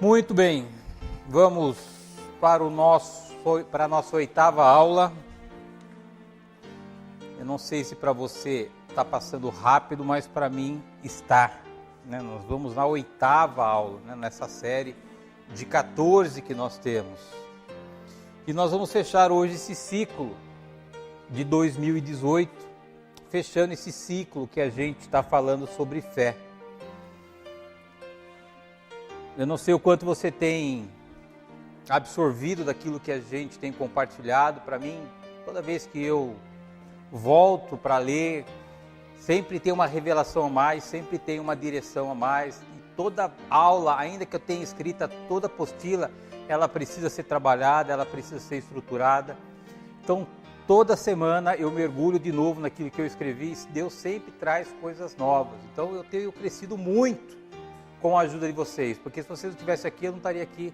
Muito bem, vamos para a nossa oitava aula. Eu não sei se para você está passando rápido, mas para mim está. Nós vamos na oitava aula, nessa série de 14 que nós temos. E nós vamos fechar hoje esse ciclo de 2018, fechando esse ciclo que a gente está falando sobre fé. Eu não sei o quanto você tem absorvido daquilo que a gente tem compartilhado. Para mim, toda vez que eu volto para ler, sempre tem uma revelação a mais, sempre tem uma direção a mais. E toda aula, ainda que eu tenha escrita toda apostila, ela precisa ser trabalhada, ela precisa ser estruturada. Então, toda semana eu mergulho de novo naquilo que eu escrevi. Deus sempre traz coisas novas. Então, eu tenho crescido muito com a ajuda de vocês, porque se vocês não estivessem aqui, eu não estaria aqui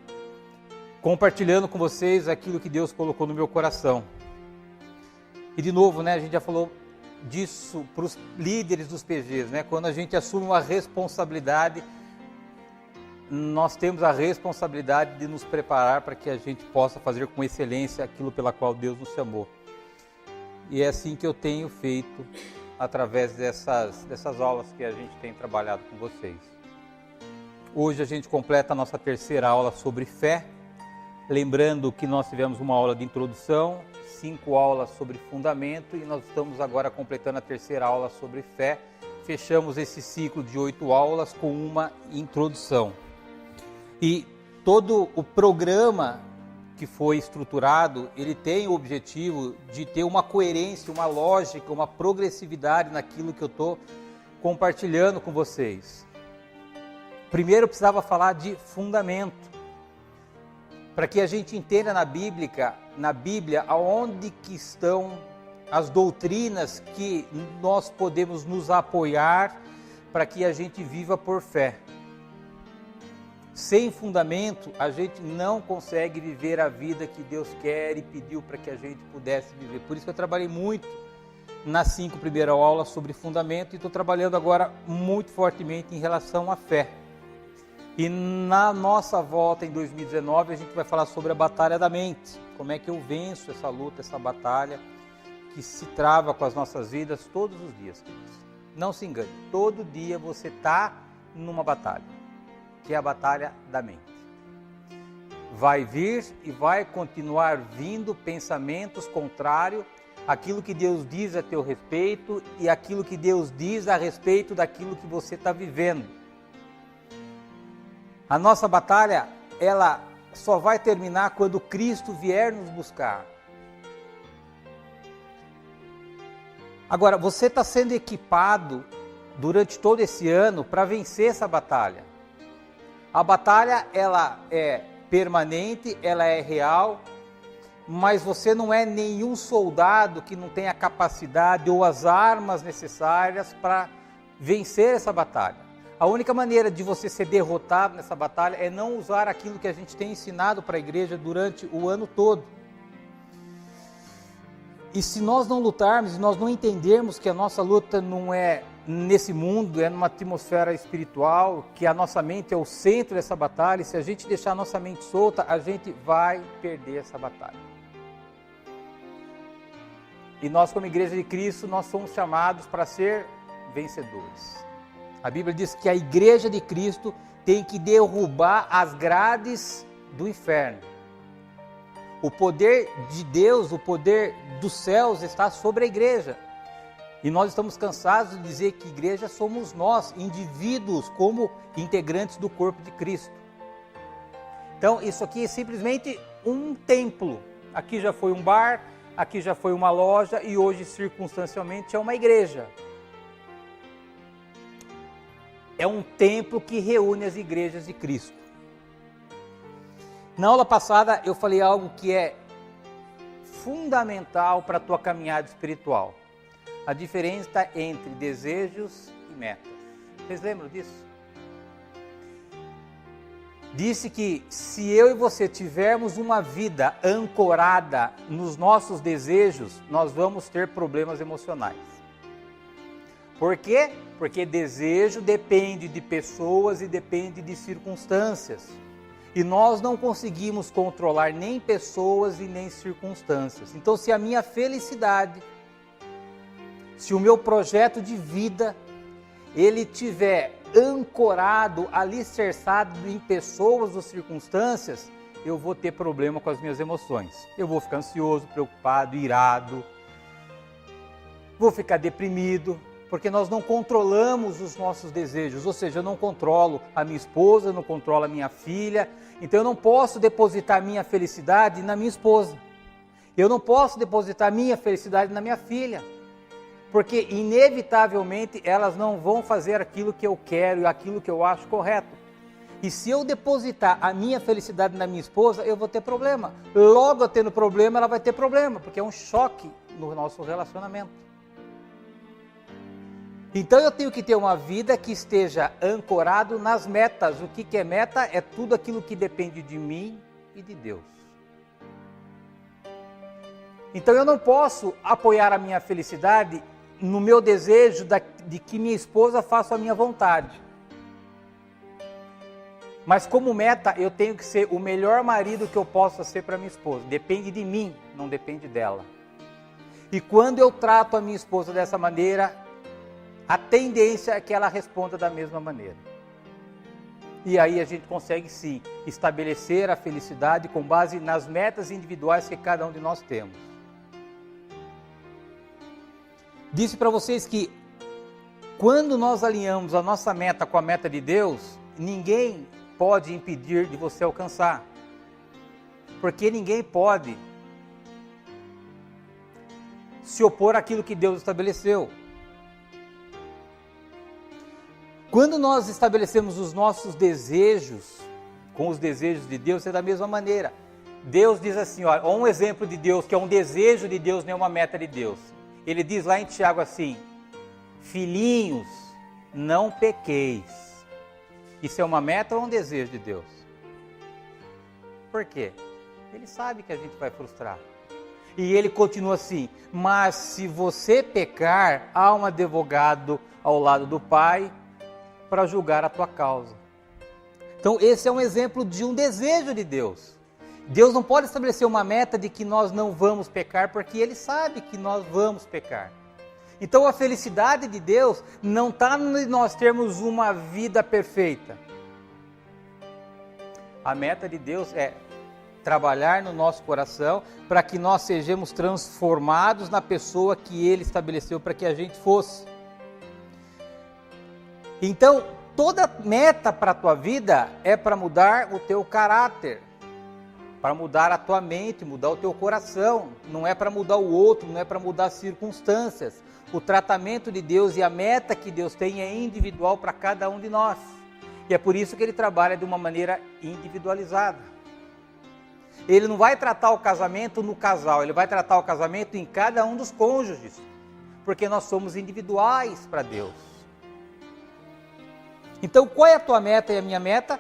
compartilhando com vocês aquilo que Deus colocou no meu coração. E de novo, a gente já falou disso para os líderes dos PGs, quando a gente assume uma responsabilidade, nós temos a responsabilidade de nos preparar para que a gente possa fazer com excelência aquilo pela qual Deus nos chamou. E é assim que eu tenho feito através dessas aulas que a gente tem trabalhado com vocês. Hoje a gente completa a nossa terceira aula sobre fé, lembrando que nós tivemos uma aula de introdução, 5 aulas sobre fundamento e nós estamos agora completando a terceira aula sobre fé. Fechamos esse ciclo de 8 aulas com uma introdução. E todo o programa que foi estruturado, ele tem o objetivo de ter uma coerência, uma lógica, uma progressividade naquilo que eu estou compartilhando com vocês. Primeiro eu precisava falar de fundamento, para que a gente entenda na Bíblia aonde que estão as doutrinas que nós podemos nos apoiar para que a gente viva por fé. Sem fundamento, a gente não consegue viver a vida que Deus quer e pediu para que a gente pudesse viver. Por isso que eu trabalhei muito nas 5 primeiras aulas sobre fundamento e estou trabalhando agora muito fortemente em relação à fé. E na nossa volta em 2019, a gente vai falar sobre a batalha da mente. Como é que eu venço essa luta, essa batalha que se trava com as nossas vidas todos os dias. Não se engane, todo dia você está numa batalha, que é a batalha da mente. Vai vir e vai continuar vindo pensamentos contrários àquilo que Deus diz a teu respeito e àquilo que Deus diz a respeito daquilo que você está vivendo. A nossa batalha, ela só vai terminar quando Cristo vier nos buscar. Agora, você está sendo equipado durante todo esse ano para vencer essa batalha. A batalha, ela é permanente, ela é real, mas você não é nenhum soldado que não tem a capacidade ou as armas necessárias para vencer essa batalha. A única maneira de você ser derrotado nessa batalha é não usar aquilo que a gente tem ensinado para a igreja durante o ano todo. E se nós não lutarmos, nós não entendermos que a nossa luta não é nesse mundo, é numa atmosfera espiritual, que a nossa mente é o centro dessa batalha, e se a gente deixar a nossa mente solta, a gente vai perder essa batalha. E nós, como Igreja de Cristo, nós somos chamados para ser vencedores. A Bíblia diz que a Igreja de Cristo tem que derrubar as grades do inferno. O poder de Deus, o poder dos céus está sobre a igreja. E nós estamos cansados de dizer que igreja somos nós, indivíduos, como integrantes do corpo de Cristo. Então, isso aqui é simplesmente um templo. Aqui já foi um bar, aqui já foi uma loja e hoje, circunstancialmente, é uma igreja. É um templo que reúne as igrejas de Cristo. Na aula passada eu falei algo que é fundamental para a tua caminhada espiritual. A diferença entre desejos e metas. Vocês lembram disso? Disse que se eu e você tivermos uma vida ancorada nos nossos desejos, nós vamos ter problemas emocionais. Por quê? Porque desejo depende de pessoas e depende de circunstâncias. E nós não conseguimos controlar nem pessoas e nem circunstâncias. Então, se a minha felicidade, se o meu projeto de vida, ele tiver ancorado, alicerçado em pessoas ou circunstâncias, eu vou ter problema com as minhas emoções. Eu vou ficar ansioso, preocupado, irado, vou ficar deprimido, porque nós não controlamos os nossos desejos, ou seja, eu não controlo a minha esposa, eu não controlo a minha filha, então eu não posso depositar a minha felicidade na minha esposa, eu não posso depositar a minha felicidade na minha filha, porque inevitavelmente elas não vão fazer aquilo que eu quero e aquilo que eu acho correto. E se eu depositar a minha felicidade na minha esposa, eu vou ter problema. Logo eu tendo problema, ela vai ter problema, porque é um choque no nosso relacionamento. Então eu tenho que ter uma vida que esteja ancorado nas metas. O que é meta? É tudo aquilo que depende de mim e de Deus. Então eu não posso apoiar a minha felicidade no meu desejo de que minha esposa faça a minha vontade. Mas como meta, eu tenho que ser o melhor marido que eu possa ser para minha esposa. Depende de mim, não depende dela. E quando eu trato a minha esposa dessa maneira, a tendência é que ela responda da mesma maneira. E aí a gente consegue sim estabelecer a felicidade com base nas metas individuais que cada um de nós temos. Disse para vocês que quando nós alinhamos a nossa meta com a meta de Deus, ninguém pode impedir de você alcançar. Porque ninguém pode se opor àquilo que Deus estabeleceu. Quando nós estabelecemos os nossos desejos com os desejos de Deus, é da mesma maneira. Deus diz assim, olha, um exemplo de Deus, que é um desejo de Deus, não é uma meta de Deus. Ele diz lá em Tiago assim, filhinhos, não pequeis. Isso é uma meta ou um desejo de Deus? Por quê? Ele sabe que a gente vai frustrar. E ele continua assim, mas se você pecar, há um advogado ao lado do Pai para julgar a tua causa. Então esse é um exemplo de um desejo de Deus. Deus não pode estabelecer uma meta de que nós não vamos pecar, porque Ele sabe que nós vamos pecar. Então a felicidade de Deus não está em nós termos uma vida perfeita. A meta de Deus é trabalhar no nosso coração para que nós sejamos transformados na pessoa que Ele estabeleceu para que a gente fosse. Então, toda meta para a tua vida é para mudar o teu caráter, para mudar a tua mente, mudar o teu coração. Não é para mudar o outro, não é para mudar as circunstâncias. O tratamento de Deus e a meta que Deus tem é individual para cada um de nós. E é por isso que Ele trabalha de uma maneira individualizada. Ele não vai tratar o casamento no casal, Ele vai tratar o casamento em cada um dos cônjuges, porque nós somos individuais para Deus. Então, qual é a tua meta e a minha meta?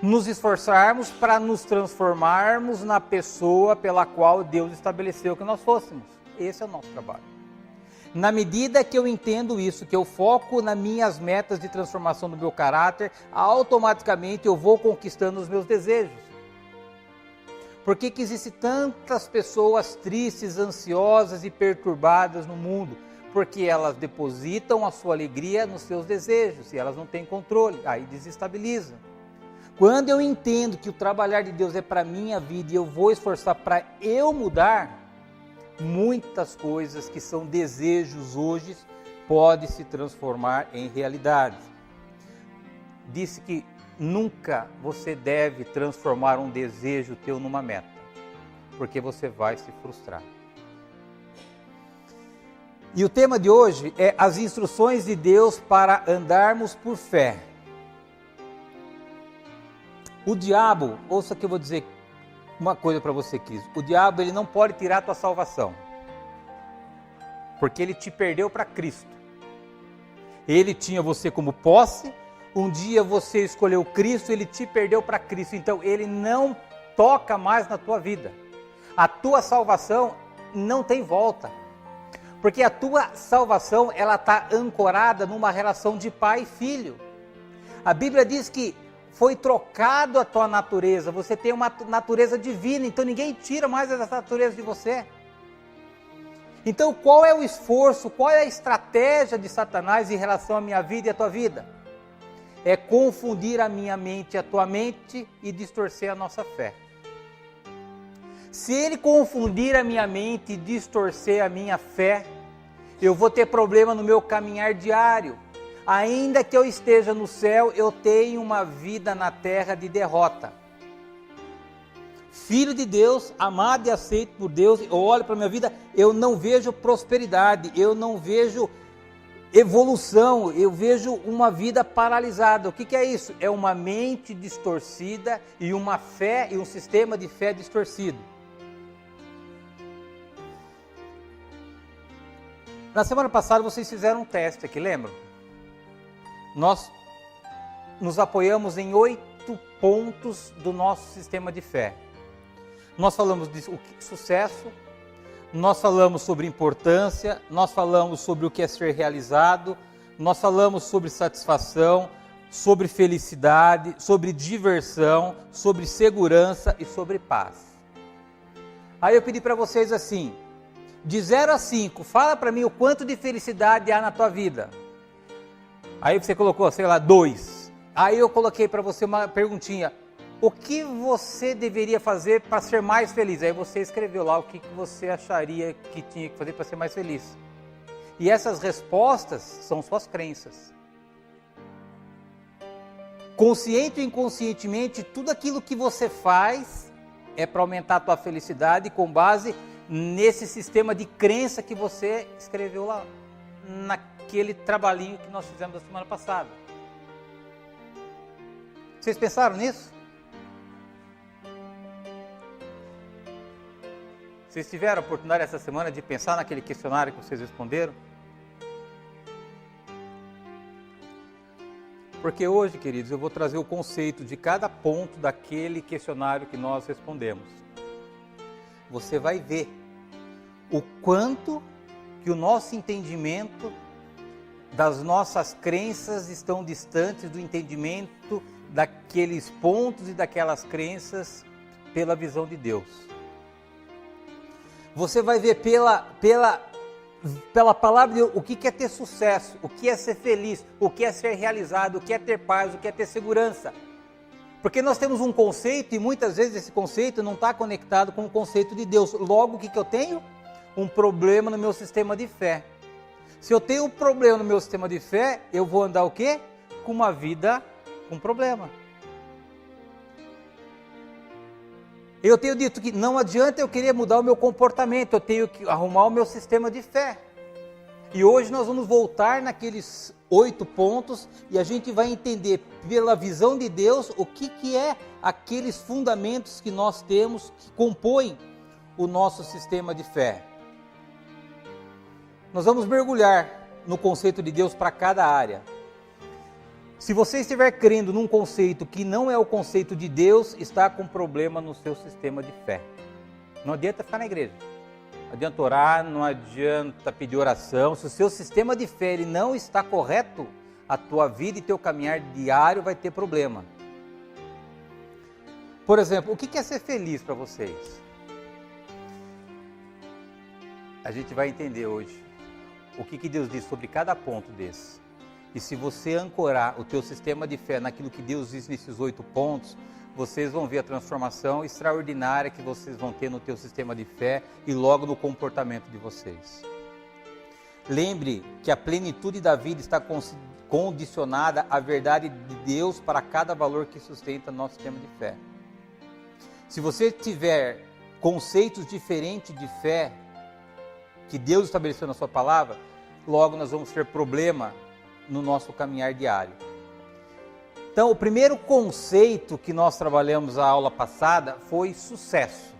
Nos esforçarmos para nos transformarmos na pessoa pela qual Deus estabeleceu que nós fôssemos. Esse é o nosso trabalho. Na medida que eu entendo isso, que eu foco nas minhas metas de transformação do meu caráter, automaticamente eu vou conquistando os meus desejos. Por que existem tantas pessoas tristes, ansiosas e perturbadas no mundo? Porque elas depositam a sua alegria nos seus desejos e elas não têm controle, aí desestabilizam. Quando eu entendo que o trabalhar de Deus é para a minha vida e eu vou esforçar para eu mudar, muitas coisas que são desejos hoje podem se transformar em realidade. Disse que nunca você deve transformar um desejo teu numa meta, porque você vai se frustrar. E o tema de hoje é as instruções de Deus para andarmos por fé. O diabo, ouça que eu vou dizer uma coisa para você, Cris. O diabo, ele não pode tirar a tua salvação, porque ele te perdeu para Cristo. Ele tinha você como posse, um dia você escolheu Cristo, ele te perdeu para Cristo, então ele não toca mais na tua vida. A tua salvação não tem volta, porque a tua salvação, ela está ancorada numa relação de pai e filho. A Bíblia diz que foi trocado a tua natureza, você tem uma natureza divina, então ninguém tira mais essa natureza de você. Então qual é o esforço, qual é a estratégia de Satanás em relação à minha vida e à tua vida? É confundir a minha mente e a tua mente e distorcer a nossa fé. Se ele confundir a minha mente e distorcer a minha fé, eu vou ter problema no meu caminhar diário. Ainda que eu esteja no céu, eu tenho uma vida na terra de derrota. Filho de Deus, amado e aceito por Deus, eu olho para a minha vida, eu não vejo prosperidade, eu não vejo evolução, eu vejo uma vida paralisada. O que é isso? É uma mente distorcida e uma fé e um sistema de fé distorcido. Na semana passada vocês fizeram um teste aqui, lembram? Nós nos apoiamos em 8 pontos do nosso sistema de fé. Nós falamos de sucesso, nós falamos sobre importância, nós falamos sobre o que é ser realizado, nós falamos sobre satisfação, sobre felicidade, sobre diversão, sobre segurança e sobre paz. Aí eu pedi para vocês assim, de 0 a 5, fala para mim o quanto de felicidade há na tua vida. Aí você colocou, sei lá, 2. Aí eu coloquei para você uma perguntinha. O que você deveria fazer para ser mais feliz? Aí você escreveu lá o que você acharia que tinha que fazer para ser mais feliz. E essas respostas são suas crenças. Consciente ou inconscientemente, tudo aquilo que você faz é para aumentar a tua felicidade com base nesse sistema de crença que você escreveu lá, naquele trabalhinho que nós fizemos na semana passada. Vocês pensaram nisso? Vocês tiveram a oportunidade essa semana de pensar naquele questionário que vocês responderam? Porque hoje, queridos, eu vou trazer o conceito de cada ponto daquele questionário que nós respondemos. Você vai ver o quanto que o nosso entendimento das nossas crenças estão distantes do entendimento daqueles pontos e daquelas crenças pela visão de Deus. Você vai ver pela palavra de Deus o que é ter sucesso, o que é ser feliz, o que é ser realizado, o que é ter paz, o que é ter segurança. Porque nós temos um conceito e muitas vezes esse conceito não está conectado com o conceito de Deus. Logo, o que eu tenho? Um problema no meu sistema de fé. Se eu tenho um problema no meu sistema de fé, eu vou andar o quê? Com uma vida com problema. Eu tenho dito que não adianta eu querer mudar o meu comportamento, eu tenho que arrumar o meu sistema de fé. E hoje nós vamos voltar naqueles 8 pontos e a gente vai entender pela visão de Deus o que é aqueles fundamentos que nós temos que compõem o nosso sistema de fé. Nós vamos mergulhar no conceito de Deus para cada área. Se você estiver crendo num conceito que não é o conceito de Deus, está com problema no seu sistema de fé. Não adianta ficar na igreja, não adianta orar, não adianta pedir oração. Se o seu sistema de fé ele não está correto, a tua vida e teu caminhar diário vai ter problema. Por exemplo, o que é ser feliz para vocês? A gente vai entender hoje o que Deus diz sobre cada ponto desse. E se você ancorar o teu sistema de fé naquilo que Deus diz nesses 8 pontos, vocês vão ver a transformação extraordinária que vocês vão ter no teu sistema de fé e logo no comportamento de vocês. Lembre que a plenitude da vida está condicionada à verdade de Deus para cada valor que sustenta nosso sistema de fé. Se você tiver conceitos diferentes de fé que Deus estabeleceu na sua palavra, logo nós vamos ter problema no nosso caminhar diário. Então, o primeiro conceito que nós trabalhamos na aula passada foi sucesso.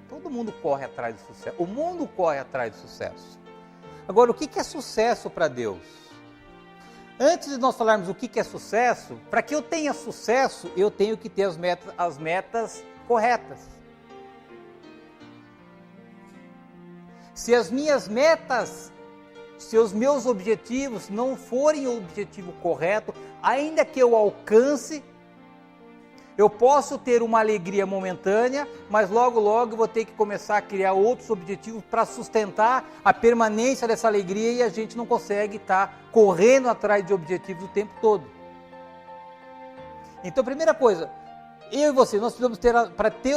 Todo mundo corre atrás de sucesso. O mundo corre atrás de sucesso. Agora, o que é sucesso para Deus? Antes de nós falarmos o que é sucesso, para que eu tenha sucesso, eu tenho que ter as metas corretas. Se as minhas metas se os meus objetivos não forem o objetivo correto, ainda que eu alcance, eu posso ter uma alegria momentânea, mas logo eu vou ter que começar a criar outros objetivos para sustentar a permanência dessa alegria, e a gente não consegue estar correndo atrás de objetivos o tempo todo. Então, primeira coisa, eu e você, nós precisamos ter,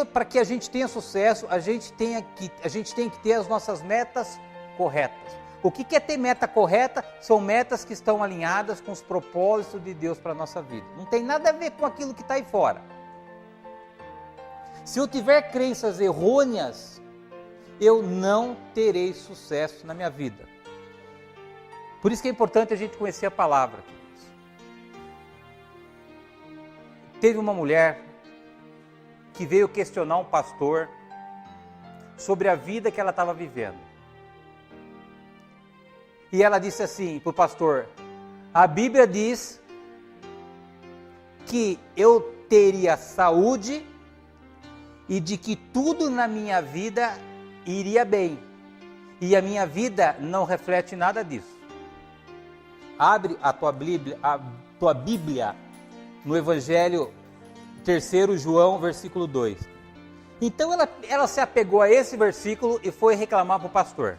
para que a gente tenha sucesso, a gente tem que ter as nossas metas corretas. O que é ter meta correta? São metas que estão alinhadas com os propósitos de Deus para a nossa vida. Não tem nada a ver com aquilo que está aí fora. Se eu tiver crenças errôneas, eu não terei sucesso na minha vida. Por isso que é importante a gente conhecer a palavra. Teve uma mulher que veio questionar um pastor sobre a vida que ela estava vivendo. E ela disse assim para o pastor: a Bíblia diz que eu teria saúde e de que tudo na minha vida iria bem. E a minha vida não reflete nada disso. Abre a tua Bíblia no Evangelho 3 João, versículo 2. Então ela se apegou a esse versículo e foi reclamar para o pastor.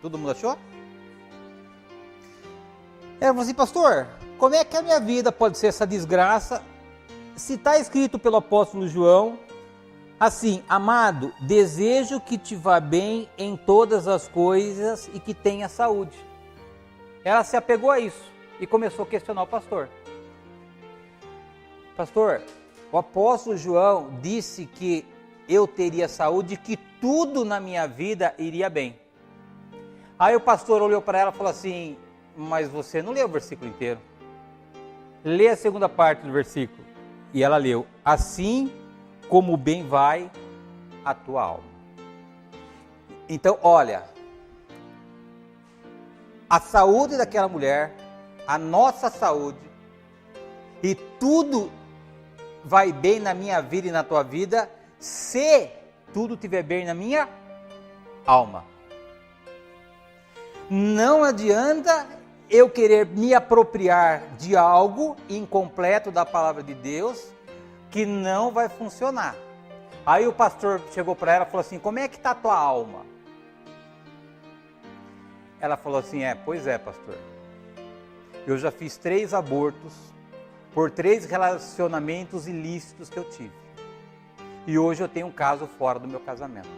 Todo mundo achou? Ela falou assim: pastor, como é que a minha vida pode ser essa desgraça, se está escrito pelo apóstolo João, assim: amado, desejo que te vá bem em todas as coisas e que tenha saúde. Ela se apegou a isso e começou a questionar o pastor. Pastor, o apóstolo João disse que eu teria saúde e que tudo na minha vida iria bem. Aí o pastor olhou para ela e falou assim: mas você não leu o versículo inteiro. Lê a segunda parte do versículo. E ela leu: assim como bem vai a tua alma. Então, olha, a saúde daquela mulher, a nossa saúde, e tudo vai bem na minha vida e na tua vida, se tudo estiver bem na minha alma. Não adianta eu querer me apropriar de algo incompleto da palavra de Deus, que não vai funcionar. Aí o pastor chegou para ela e falou assim: como é que está a tua alma? Ela falou assim: pois é, pastor, eu já fiz 3 abortos por 3 relacionamentos ilícitos que eu tive, e hoje eu tenho um caso fora do meu casamento.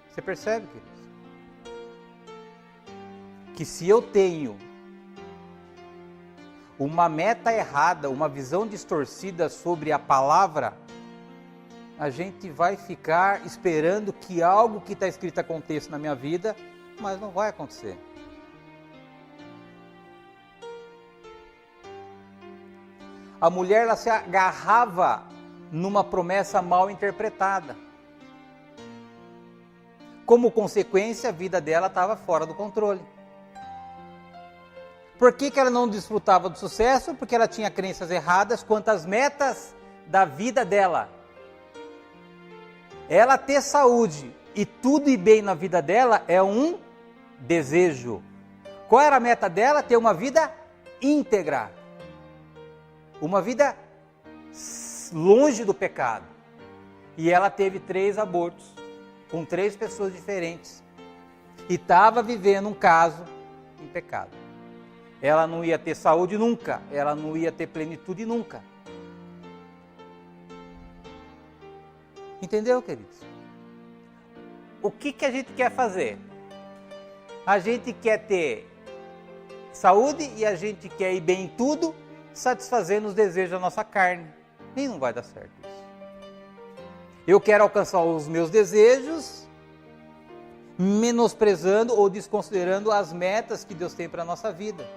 Você percebe, queridos? Que se eu tenho uma meta errada, uma visão distorcida sobre a palavra, a gente vai ficar esperando que algo que está escrito aconteça na minha vida, mas não vai acontecer. A mulher, ela se agarrava numa promessa mal interpretada. Como consequência, a vida dela estava fora do controle. Por que ela não desfrutava do sucesso? Porque ela tinha crenças erradas quanto às metas da vida dela. Ela ter saúde e tudo ir bem na vida dela é um desejo. Qual era a meta dela? Ter uma vida íntegra. Uma vida longe do pecado. E ela teve 3 abortos com 3 pessoas diferentes. E estava vivendo um caso em pecado. Ela não ia ter saúde nunca. Ela não ia ter plenitude nunca. Entendeu, queridos? O que a gente quer fazer? A gente quer ter saúde e a gente quer ir bem em tudo, satisfazendo os desejos da nossa carne. E não vai dar certo isso. Eu quero alcançar os meus desejos, menosprezando ou desconsiderando as metas que Deus tem para a nossa vida.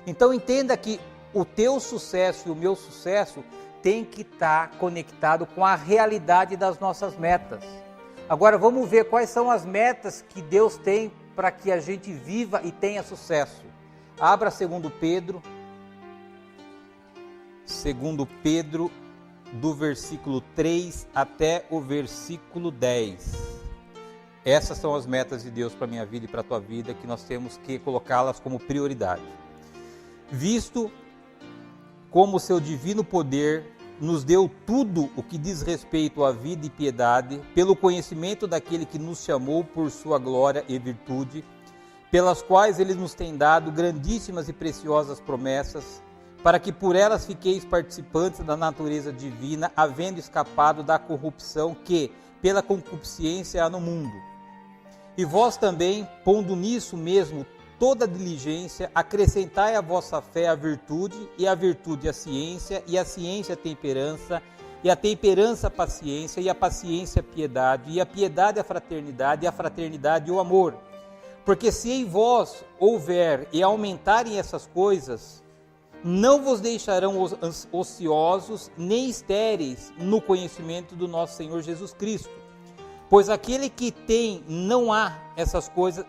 Então entenda que o teu sucesso e o meu sucesso tem que estar conectado com a realidade das nossas metas. Agora vamos ver quais são as metas que Deus tem para que a gente viva e tenha sucesso. Abra 2 Pedro. 2 Pedro do versículo 3 até o versículo 10. Essas são as metas de Deus para a minha vida e para a tua vida, que nós temos que colocá-las como prioridade. Visto como o seu divino poder nos deu tudo o que diz respeito à vida e piedade, pelo conhecimento daquele que nos chamou por sua glória e virtude, pelas quais ele nos tem dado grandíssimas e preciosas promessas, para que por elas fiqueis participantes da natureza divina, havendo escapado da corrupção que, pela concupiscência, há no mundo. E vós também, pondo nisso mesmo toda diligência, acrescentai à vossa fé a virtude, e a virtude a ciência, e a ciência a temperança, e a temperança a paciência, e a paciência a piedade, e a piedade a fraternidade, e a fraternidade o amor. Porque se em vós houver e aumentarem essas coisas, não vos deixarão ociosos nem estéreis no conhecimento do nosso Senhor Jesus Cristo. Pois aquele que tem não há essas coisas,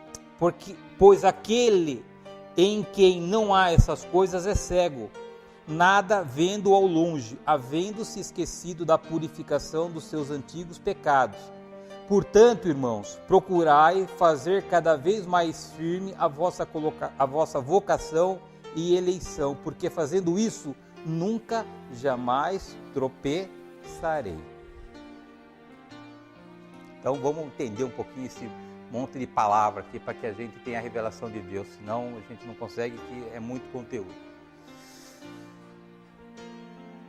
pois aquele em quem não há essas coisas é cego, nada vendo ao longe, havendo-se esquecido da purificação dos seus antigos pecados. Portanto, irmãos, procurai fazer cada vez mais firme a vossa vocação e eleição, porque fazendo isso, nunca, jamais tropeçarei. Então vamos entender um pouquinho esse monte de palavra aqui, para que a gente tenha a revelação de Deus, senão a gente não consegue, que é muito conteúdo.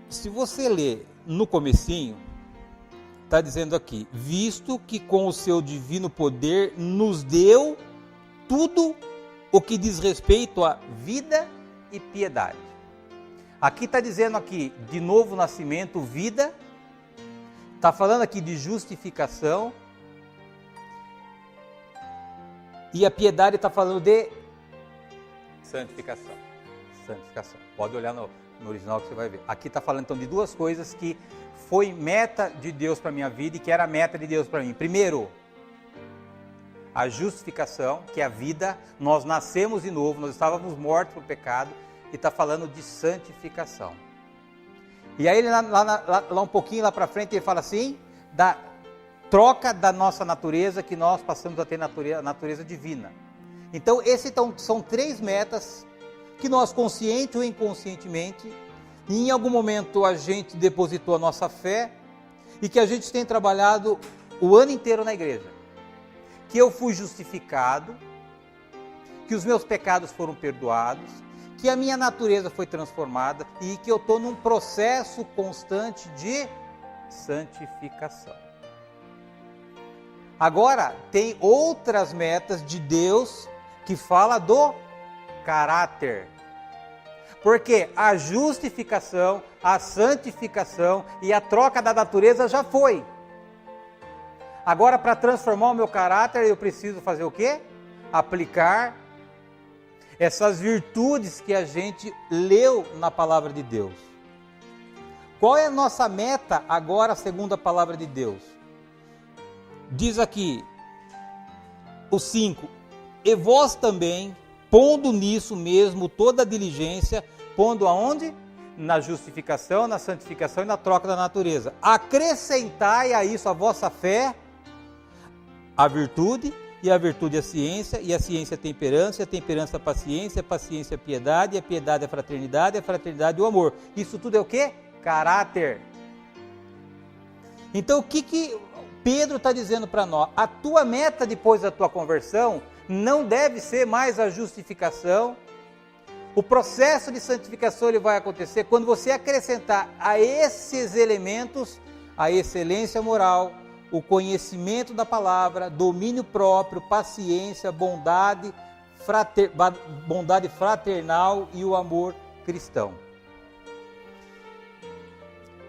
Se você ler no comecinho, está dizendo aqui, visto que com o seu divino poder nos deu tudo o que diz respeito à vida e piedade. Aqui está dizendo aqui de novo nascimento, vida, está falando aqui de justificação, e a piedade está falando de santificação. Santificação. Pode olhar no original que você vai ver. Aqui está falando então de duas coisas que foi meta de Deus para a minha vida e que era meta de Deus para mim. Primeiro, a justificação, que é a vida. Nós nascemos de novo, nós estávamos mortos por pecado, e está falando de santificação. E aí lá um pouquinho lá para frente ele fala assim, da troca da nossa natureza, que nós passamos a ter natureza divina. Então são três metas que nós, consciente ou inconscientemente, em algum momento a gente depositou a nossa fé e que a gente tem trabalhado o ano inteiro na igreja. Que eu fui justificado, que os meus pecados foram perdoados, que a minha natureza foi transformada e que eu estou num processo constante de santificação. Agora, tem outras metas de Deus que fala do caráter. Porque a justificação, a santificação e a troca da natureza já foi. Agora, para transformar o meu caráter, eu preciso fazer o quê? Aplicar essas virtudes que a gente leu na palavra de Deus. Qual é a nossa meta agora, segundo a palavra de Deus? Diz aqui, o 5, e vós também, pondo nisso mesmo toda a diligência, pondo aonde? Na justificação, na santificação e na troca da natureza. Acrescentai a isso a vossa fé, a virtude, e a virtude a ciência, e a ciência a temperança, e a temperança a paciência, a paciência a piedade, e a piedade a fraternidade, e a fraternidade o amor. Isso tudo é o quê? Caráter. Então o que Pedro está dizendo para nós? A tua meta depois da tua conversão não deve ser mais a justificação. O processo de santificação ele vai acontecer quando você acrescentar a esses elementos a excelência moral, o conhecimento da palavra, domínio próprio, paciência, bondade fraternal e o amor cristão.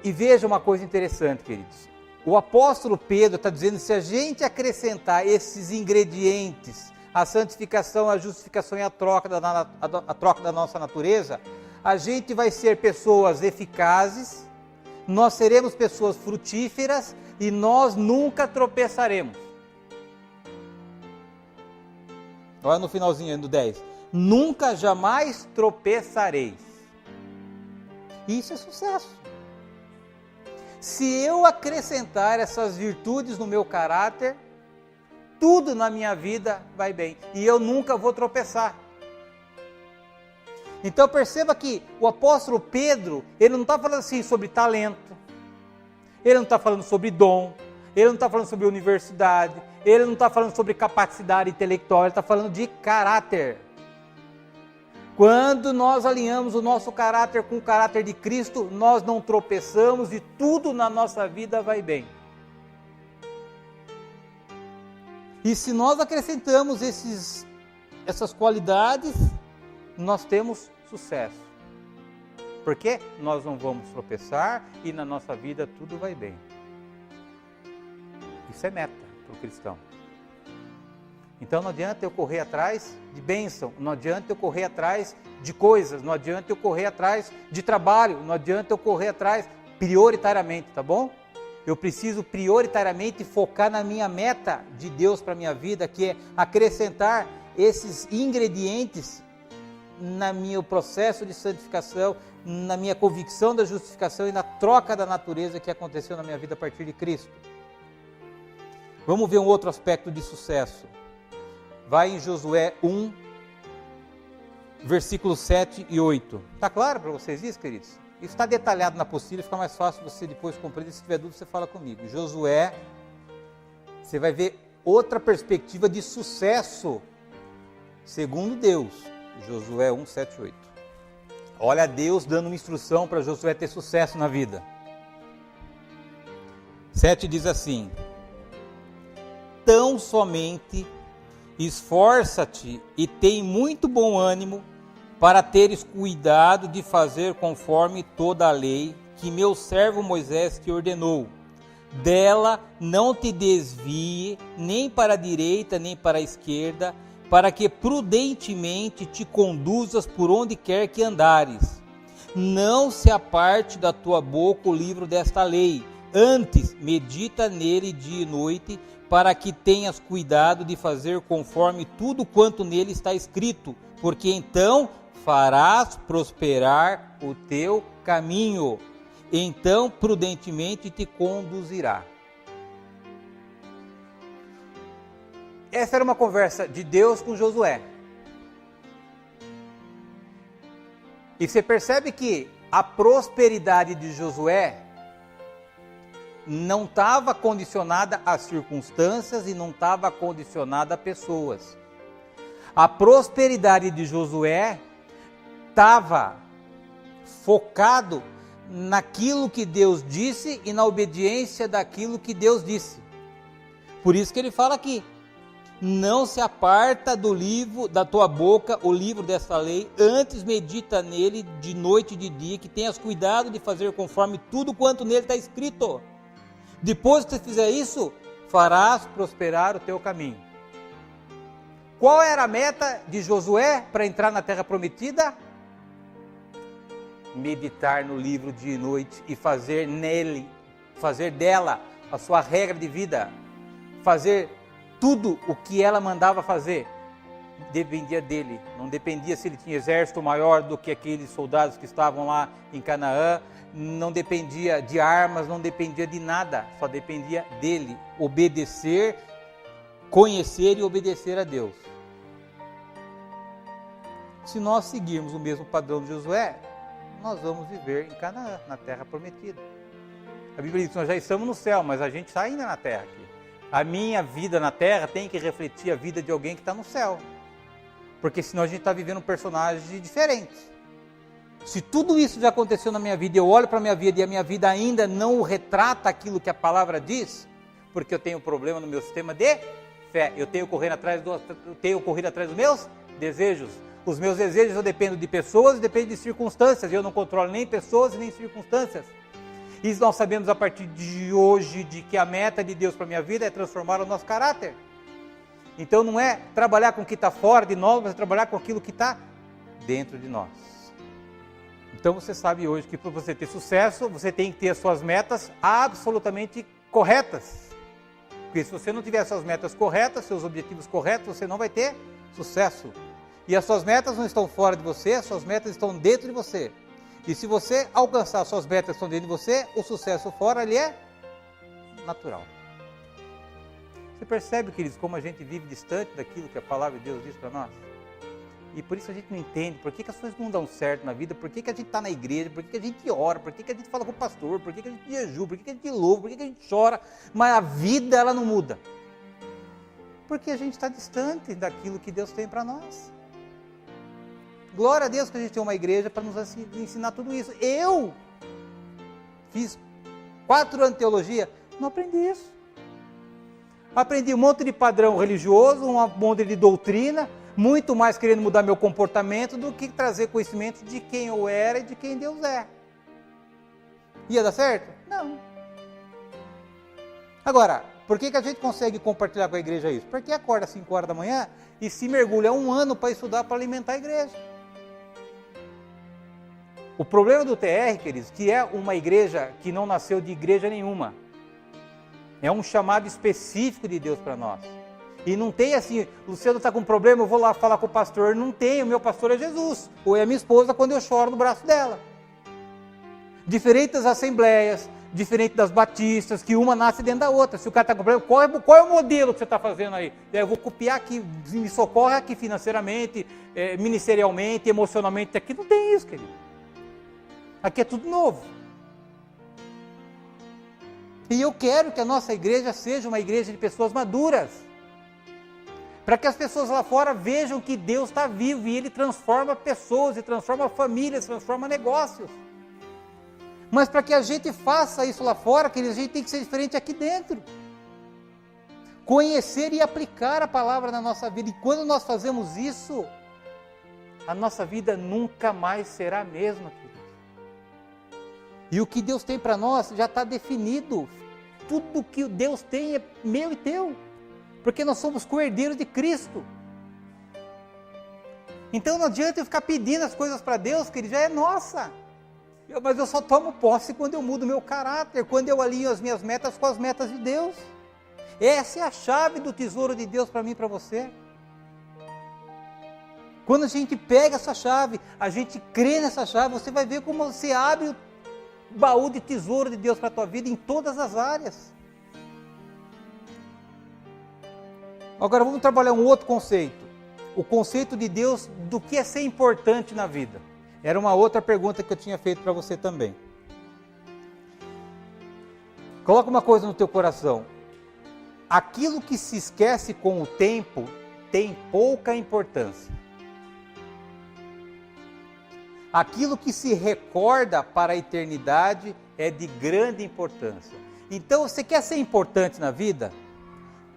E veja uma coisa interessante, queridos. O apóstolo Pedro está dizendo que se a gente acrescentar esses ingredientes, a santificação, a justificação e a troca da nossa natureza, a gente vai ser pessoas eficazes, nós seremos pessoas frutíferas e nós nunca tropeçaremos. Olha no finalzinho do 10. Nunca, jamais tropeçareis. Isso é sucesso. se eu acrescentar essas virtudes no meu caráter, tudo na minha vida vai bem. E eu nunca vou tropeçar. Então perceba que o apóstolo Pedro, ele não está falando assim sobre talento, ele não está falando sobre dom, ele não está falando sobre universidade, ele não está falando sobre capacidade intelectual, ele está falando de caráter. Quando nós alinhamos o nosso caráter com o caráter de Cristo, nós não tropeçamos e tudo na nossa vida vai bem. E se nós acrescentamos essas qualidades, nós temos sucesso. Porque nós não vamos tropeçar e na nossa vida tudo vai bem. Isso é meta para o cristão. Então não adianta eu correr atrás de bênção, não adianta eu correr atrás de coisas, não adianta eu correr atrás de trabalho, não adianta eu correr atrás prioritariamente, tá bom? Eu preciso prioritariamente focar na minha meta de Deus para a minha vida, que é acrescentar esses ingredientes no meu processo de santificação, na minha convicção da justificação e na troca da natureza que aconteceu na minha vida a partir de Cristo. Vamos ver um outro aspecto de sucesso. Vai em Josué 1, versículos 7 e 8. Está claro para vocês isso, queridos? Isso está detalhado na apostila, fica mais fácil você depois compreender. Se tiver dúvida, você fala comigo. Josué, você vai ver outra perspectiva de sucesso, segundo Deus. Josué 1, 7 e 8. Olha Deus dando uma instrução para Josué ter sucesso na vida. 7 diz assim: tão somente esforça-te e tem muito bom ânimo para teres cuidado de fazer conforme toda a lei que meu servo Moisés te ordenou. Dela não te desvie nem para a direita nem para a esquerda, para que prudentemente te conduzas por onde quer que andares. Não se aparte da tua boca o livro desta lei, antes medita nele dia e noite, para que tenhas cuidado de fazer conforme tudo quanto nele está escrito, porque então farás prosperar o teu caminho, então prudentemente te conduzirá. Essa era uma conversa de Deus com Josué. E você percebe que a prosperidade de Josué não estava condicionada a circunstâncias e não estava condicionada a pessoas. A prosperidade de Josué estava focado naquilo que Deus disse e na obediência daquilo que Deus disse. Por isso que ele fala aqui: não se aparta do livro da tua boca o livro desta lei, antes medita nele de noite e de dia, que tenhas cuidado de fazer conforme tudo quanto nele está escrito. Depois que você fizer isso, farás prosperar o teu caminho. Qual era a meta de Josué para entrar na terra prometida? Meditar no livro dia e noite e fazer nele, fazer dela a sua regra de vida, fazer tudo o que ela mandava fazer. Dependia dele, não dependia se ele tinha exército maior do que aqueles soldados que estavam lá em Canaã, não dependia de armas, não dependia de nada, só dependia dele, obedecer, conhecer e obedecer a Deus. Se nós seguirmos o mesmo padrão de Josué, nós vamos viver em Canaã, na terra prometida. A Bíblia diz que nós já estamos no céu, mas a gente está ainda na terra aqui. A minha vida na terra tem que refletir a vida de alguém que está no céu, porque senão a gente está vivendo um personagem diferente. Se tudo isso já aconteceu na minha vida, eu olho para a minha vida e a minha vida ainda não retrata aquilo que a palavra diz, porque eu tenho problema no meu sistema de fé, eu tenho corrido atrás dos meus desejos. Os meus desejos eu dependo de pessoas e dependo de circunstâncias, eu não controlo nem pessoas nem circunstâncias. E nós sabemos a partir de hoje de que a meta de Deus para a minha vida é transformar o nosso caráter. Então não é trabalhar com o que está fora de nós, mas é trabalhar com aquilo que está dentro de nós. Então você sabe hoje que para você ter sucesso, você tem que ter as suas metas absolutamente corretas. Porque se você não tiver as suas metas corretas, seus objetivos corretos, você não vai ter sucesso. E as suas metas não estão fora de você, as suas metas estão dentro de você. E se você alcançar suas metas que estão dentro de você, o sucesso fora, ele é natural. Você percebe, queridos, como a gente vive distante daquilo que a palavra de Deus diz para nós? E por isso a gente não entende por que as coisas não dão certo na vida, por que a gente está na igreja, por que a gente ora, por que a gente fala com o pastor, por que a gente jejua, por que a gente louva, por que a gente chora, mas a vida ela não muda. Porque a gente está distante daquilo que Deus tem para nós. Glória a Deus que a gente tem uma igreja para nos ensinar tudo isso. Eu fiz 4 anos de teologia, não aprendi isso. Aprendi um monte de padrão religioso, um monte de doutrina, muito mais querendo mudar meu comportamento do que trazer conhecimento de quem eu era e de quem Deus é. Ia dar certo? Não. Agora, por que a gente consegue compartilhar com a igreja isso? Porque acorda às 5 horas da manhã e se mergulha 1 ano para estudar, para alimentar a igreja. O problema do TR, queridos, que é uma igreja que não nasceu de igreja nenhuma. É um chamado específico de Deus para nós. E não tem assim, Luciano está com um problema, eu vou lá falar com o pastor. Não tem, o meu pastor é Jesus. Ou é a minha esposa quando eu choro no braço dela. Diferente das assembleias, diferente das batistas, que uma nasce dentro da outra. Se o cara está com problema, qual é o modelo que você está fazendo aí? Eu vou copiar aqui, me socorre aqui financeiramente, ministerialmente, emocionalmente. Aqui não tem isso, querido. Aqui é tudo novo. E eu quero que a nossa igreja seja uma igreja de pessoas maduras. Para que as pessoas lá fora vejam que Deus está vivo e Ele transforma pessoas, e transforma famílias, transforma negócios. Mas para que a gente faça isso lá fora, que a gente tem que ser diferente aqui dentro. Conhecer e aplicar a palavra na nossa vida. E quando nós fazemos isso, a nossa vida nunca mais será a mesma, queridos. E o que Deus tem para nós já está definido. Tudo que Deus tem é meu e teu. Porque nós somos co-herdeiros de Cristo. Então não adianta eu ficar pedindo as coisas para Deus, que Ele já é nossa. Mas eu só tomo posse quando eu mudo o meu caráter, quando eu alinho as minhas metas com as metas de Deus. Essa é a chave do tesouro de Deus para mim e para você. Quando a gente pega essa chave, a gente crê nessa chave, você vai ver como você abre o baú de tesouro de Deus para a tua vida em todas as áreas. Agora vamos trabalhar um outro conceito. O conceito de Deus do que é ser importante na vida. Era uma outra pergunta que eu tinha feito para você também. Coloca uma coisa no teu coração. Aquilo que se esquece com o tempo tem pouca importância. Aquilo que se recorda para a eternidade é de grande importância. Então, você quer ser importante na vida?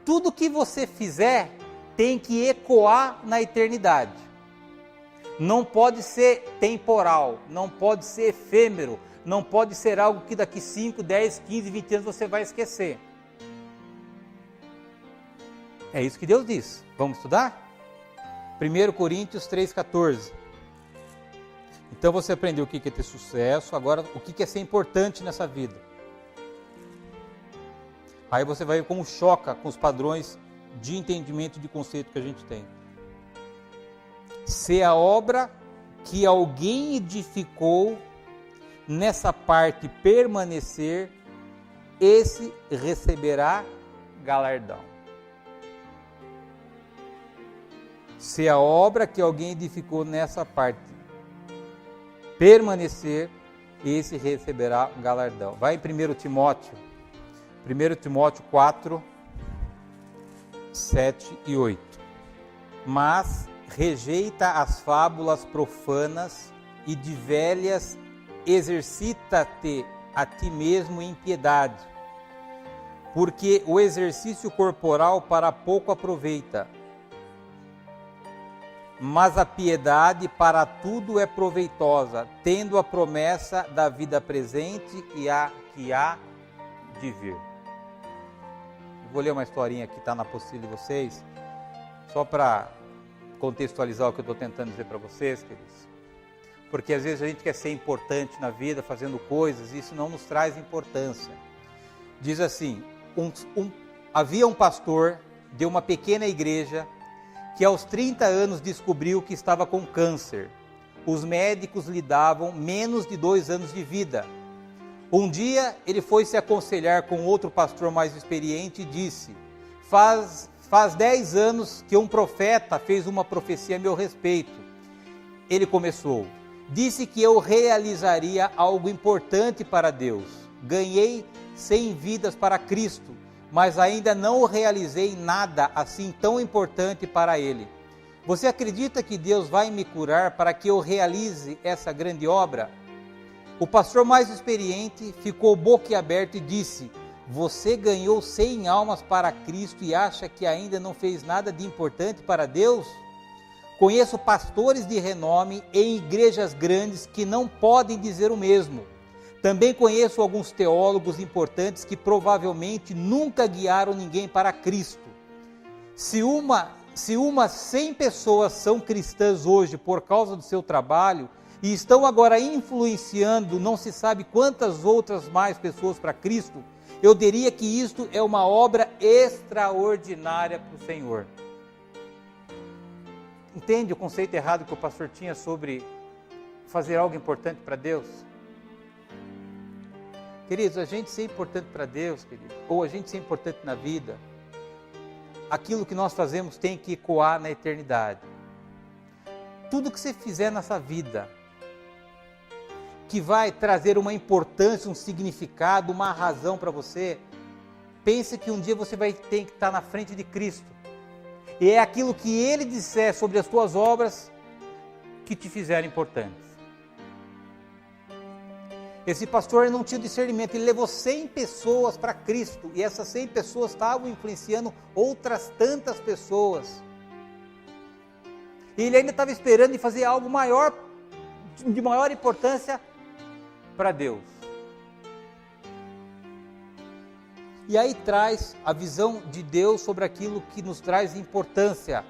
Tudo que você fizer tem que ecoar na eternidade. Não pode ser temporal, não pode ser efêmero, não pode ser algo que daqui 5, 10, 15, 20 anos você vai esquecer. É isso que Deus diz. Vamos estudar? 1 Coríntios 3,14. Então você aprendeu o que é ter sucesso, agora o que é ser importante nessa vida. Aí você vai ver como choca com os padrões de entendimento de conceito que a gente tem. Se a obra que alguém edificou nessa parte permanecer, esse receberá galardão. Se a obra que alguém edificou nessa parte permanecer, esse receberá galardão. Vai em 1 Timóteo 4, 7 e 8. Mas rejeita as fábulas profanas e de velhas exercita-te a ti mesmo em piedade, porque o exercício corporal para pouco aproveita, mas a piedade para tudo é proveitosa, tendo a promessa da vida presente e a que há de vir. Vou ler uma historinha que está na apostila de vocês, só para contextualizar o que eu estou tentando dizer para vocês, queridos. Porque às vezes a gente quer ser importante na vida, fazendo coisas, e isso não nos traz importância. Diz assim, havia um pastor de uma pequena igreja que aos 30 anos descobriu que estava com câncer. os médicos lhe davam menos de 2 anos de vida. Um dia ele foi se aconselhar com outro pastor mais experiente e disse: faz 10 anos que um profeta fez uma profecia a meu respeito. Ele começou: disse que eu realizaria algo importante para Deus. Ganhei 100 vidas para Cristo, mas ainda não realizei nada assim tão importante para Ele. Você acredita que Deus vai me curar para que eu realize essa grande obra? O pastor mais experiente ficou boquiaberto e disse: você ganhou 100 almas para Cristo e acha que ainda não fez nada de importante para Deus? Conheço pastores de renome em igrejas grandes que não podem dizer o mesmo. Também conheço alguns teólogos importantes que provavelmente nunca guiaram ninguém para Cristo. Se umas 100 pessoas são cristãs hoje por causa do seu trabalho e estão agora influenciando não se sabe quantas outras mais pessoas para Cristo, eu diria que isto é uma obra extraordinária para o Senhor. Entende o conceito errado que o pastor tinha sobre fazer algo importante para Deus? Queridos, a gente ser importante para Deus, querido, ou a gente ser importante na vida, aquilo que nós fazemos tem que ecoar na eternidade. Tudo que você fizer nessa vida, que vai trazer uma importância, um significado, uma razão para você, pense que um dia você vai ter que estar na frente de Cristo. E é aquilo que Ele disser sobre as tuas obras que te fizeram importantes. Esse pastor não tinha discernimento, ele levou 100 pessoas para Cristo, e essas 100 pessoas estavam influenciando outras tantas pessoas. E ele ainda estava esperando em fazer algo maior, de maior importância para Deus. E aí traz a visão de Deus sobre aquilo que nos traz importância,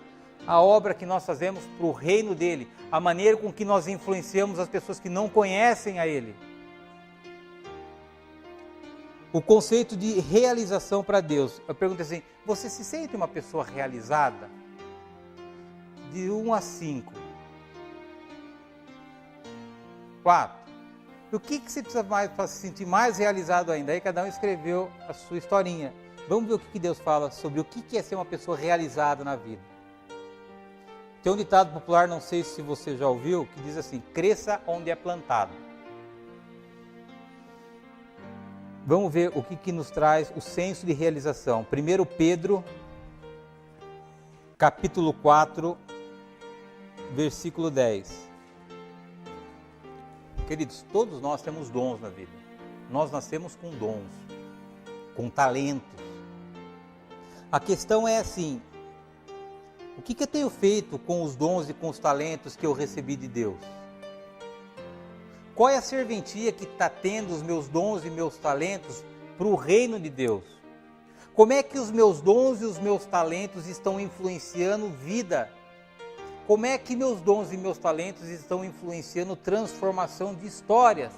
a obra que nós fazemos para o reino dele, a maneira com que nós influenciamos as pessoas que não conhecem a ele. O conceito de realização para Deus. Eu pergunto assim: você se sente uma pessoa realizada? De 1 a 5. 4. O que você precisa mais para se sentir mais realizado ainda? Aí cada um escreveu a sua historinha. Vamos ver o que Deus fala sobre o que é ser uma pessoa realizada na vida. Tem um ditado popular, não sei se você já ouviu, que diz assim: cresça onde é plantado. Vamos ver o que nos traz o senso de realização. 1 Pedro, capítulo 4, versículo 10. Queridos, todos nós temos dons na vida. Nós nascemos com dons, com talentos. A questão é assim: o que eu tenho feito com os dons e com os talentos que eu recebi de Deus? Qual é a serventia que está tendo os meus dons e meus talentos para o reino de Deus? Como é que os meus dons e os meus talentos estão influenciando vida? Como é que meus dons e meus talentos estão influenciando transformação de histórias?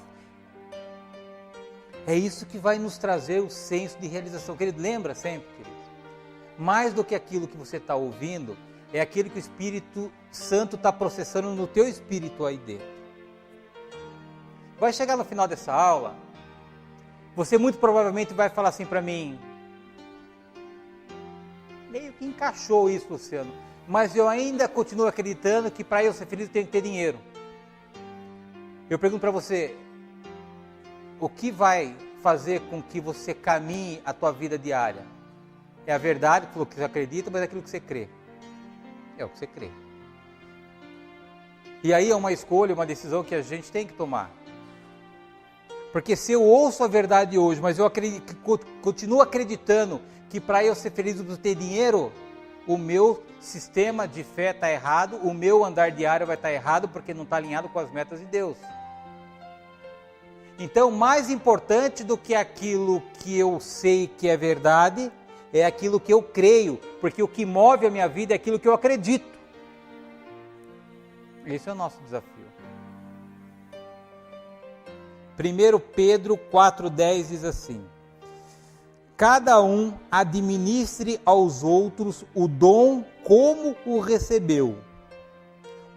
É isso que vai nos trazer o senso de realização. Querido, lembra sempre, querido, mais do que aquilo que você está ouvindo, é aquilo que o Espírito Santo está processando no teu espírito aí dentro. Vai chegar no final dessa aula, você muito provavelmente vai falar assim para mim: meio que encaixou isso, Luciano, mas eu ainda continuo acreditando que para eu ser feliz eu tenho que ter dinheiro. Eu pergunto para você: o que vai fazer com que você caminhe a tua vida diária? É a verdade, aquilo que você acredita, mas é aquilo que você crê. É o que você crê. E aí é uma escolha, uma decisão que a gente tem que tomar. Porque se eu ouço a verdade hoje, mas eu continuo acreditando que para eu ser feliz eu preciso ter dinheiro, o meu sistema de fé está errado, o meu andar diário vai estar errado, porque não está alinhado com as metas de Deus. Então, mais importante do que aquilo que eu sei que é verdade, é aquilo que eu creio, porque o que move a minha vida é aquilo que eu acredito. Esse é o nosso desafio. 1 Pedro 4,10 diz assim: cada um administre aos outros o dom como o recebeu,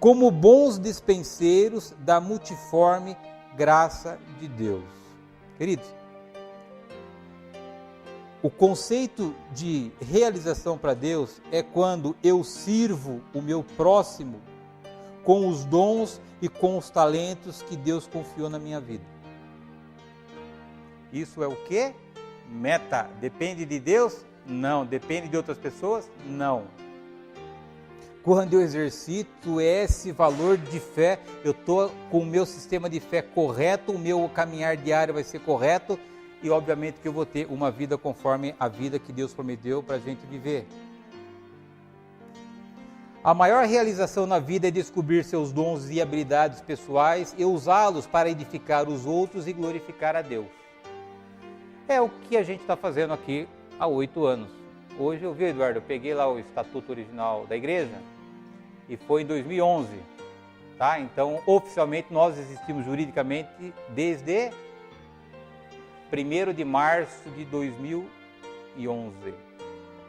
como bons dispenseiros da multiforme graça de Deus. Queridos, o conceito de realização para Deus é quando eu sirvo o meu próximo com os dons e com os talentos que Deus confiou na minha vida. Isso é o quê? Meta. Depende de Deus? Não. Depende de outras pessoas? Não. Quando eu exercito esse valor de fé, eu estou com o meu sistema de fé correto, o meu caminhar diário vai ser correto e obviamente que eu vou ter uma vida conforme a vida que Deus prometeu para a gente viver. A maior realização na vida é descobrir seus dons e habilidades pessoais e usá-los para edificar os outros e glorificar a Deus. É o que a gente está fazendo aqui há 8 anos. Hoje eu vi, Eduardo, eu peguei lá o estatuto original da igreja e foi em 2011, tá? Então, oficialmente nós existimos juridicamente desde 1º de março de 2011.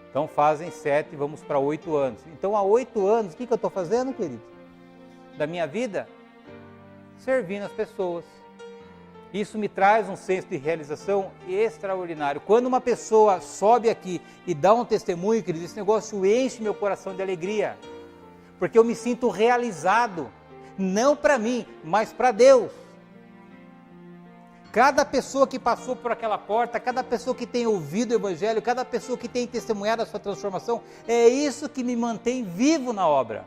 Então fazem 7, vamos para 8 anos. Então há 8 anos, o que eu estou fazendo, querido? Da minha vida? Servindo as pessoas. Isso me traz um senso de realização extraordinário. Quando uma pessoa sobe aqui e dá um testemunho, querido, esse negócio enche meu coração de alegria. Porque eu me sinto realizado, não para mim, mas para Deus. Cada pessoa que passou por aquela porta, cada pessoa que tem ouvido o Evangelho, cada pessoa que tem testemunhado a sua transformação, é isso que me mantém vivo na obra.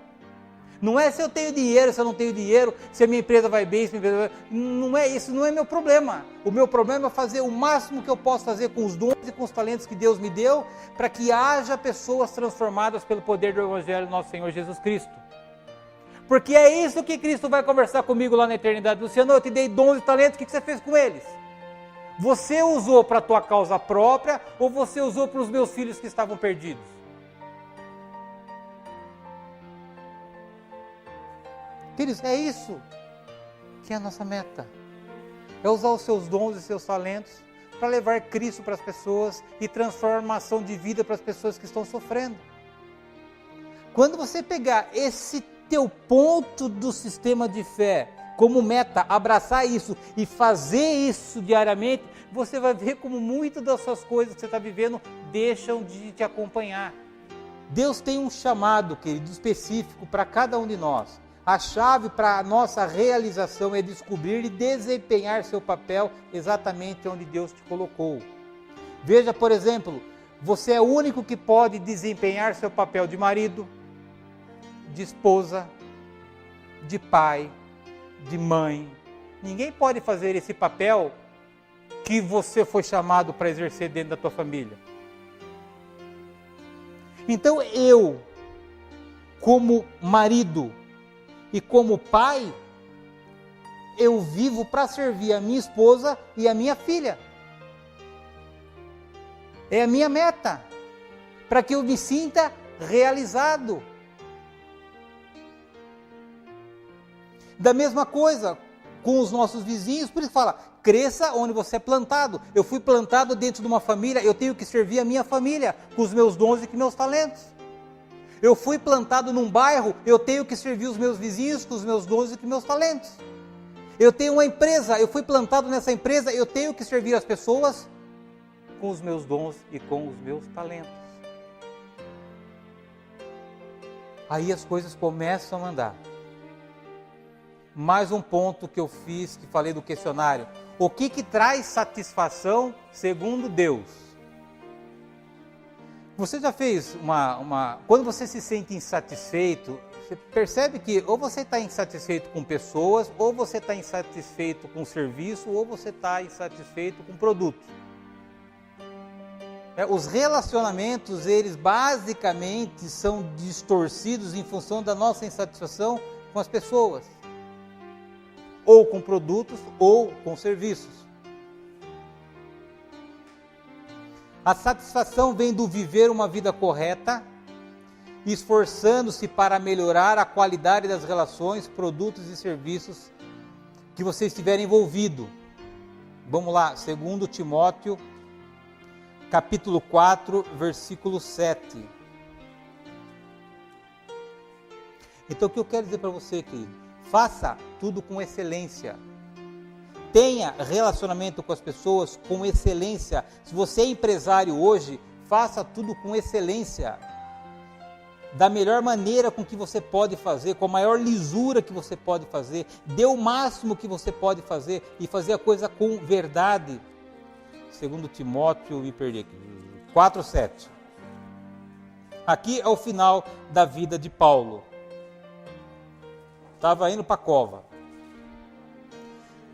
Não é se eu tenho dinheiro, se eu não tenho dinheiro, se a minha empresa vai bem, se a minha empresa vai... Não é isso, não é meu problema. O meu problema é fazer o máximo que eu posso fazer com os dons e com os talentos que Deus me deu, para que haja pessoas transformadas pelo poder do Evangelho do nosso Senhor Jesus Cristo. Porque é isso que Cristo vai conversar comigo lá na eternidade. Luciano, eu te dei dons e talentos, o que você fez com eles? Você usou para a tua causa própria ou você usou para os meus filhos que estavam perdidos? Queridos, é isso que é a nossa meta. É usar os seus dons e seus talentos para levar Cristo para as pessoas e transformação de vida para as pessoas que estão sofrendo. Quando você pegar esse teu ponto do sistema de fé como meta, abraçar isso e fazer isso diariamente, você vai ver como muitas das suas coisas que você está vivendo deixam de te acompanhar. Deus tem um chamado, querido, específico para cada um de nós. A chave para a nossa realização é descobrir e desempenhar seu papel exatamente onde Deus te colocou. Veja, por exemplo, você é o único que pode desempenhar seu papel de marido, de esposa, de pai, de mãe. Ninguém pode fazer esse papel que você foi chamado para exercer dentro da tua família. Então eu, como marido e como pai, eu vivo para servir a minha esposa e a minha filha. É a minha meta, para que eu me sinta realizado. Da mesma coisa com os nossos vizinhos, por isso fala, cresça onde você é plantado. Eu fui plantado dentro de uma família, eu tenho que servir a minha família com os meus dons e com os meus talentos. Eu fui plantado num bairro, eu tenho que servir os meus vizinhos com os meus dons e com os meus talentos. Eu tenho uma empresa, eu fui plantado nessa empresa, eu tenho que servir as pessoas com os meus dons e com os meus talentos. Aí as coisas começam a andar. Mais um ponto que eu fiz, que falei do questionário. O que traz satisfação segundo Deus? Você já fez quando você se sente insatisfeito, você percebe que ou você está insatisfeito com pessoas, ou você está insatisfeito com serviço, ou você está insatisfeito com produto. Os relacionamentos, eles basicamente são distorcidos em função da nossa insatisfação com as pessoas. Ou com produtos, ou com serviços. A satisfação vem do viver uma vida correta, esforçando-se para melhorar a qualidade das relações, produtos e serviços que você estiver envolvido. Vamos lá, 2 Timóteo, capítulo 4, versículo 7. Então o que eu quero dizer para você, querido? Faça tudo com excelência. Tenha relacionamento com as pessoas com excelência. Se você é empresário hoje, faça tudo com excelência. Da melhor maneira com que você pode fazer, com a maior lisura que você pode fazer. Dê o máximo que você pode fazer e fazer a coisa com verdade. Segundo Timóteo, me perdi aqui, 4:7. Aqui é o final da vida de Paulo. Estava indo para a cova.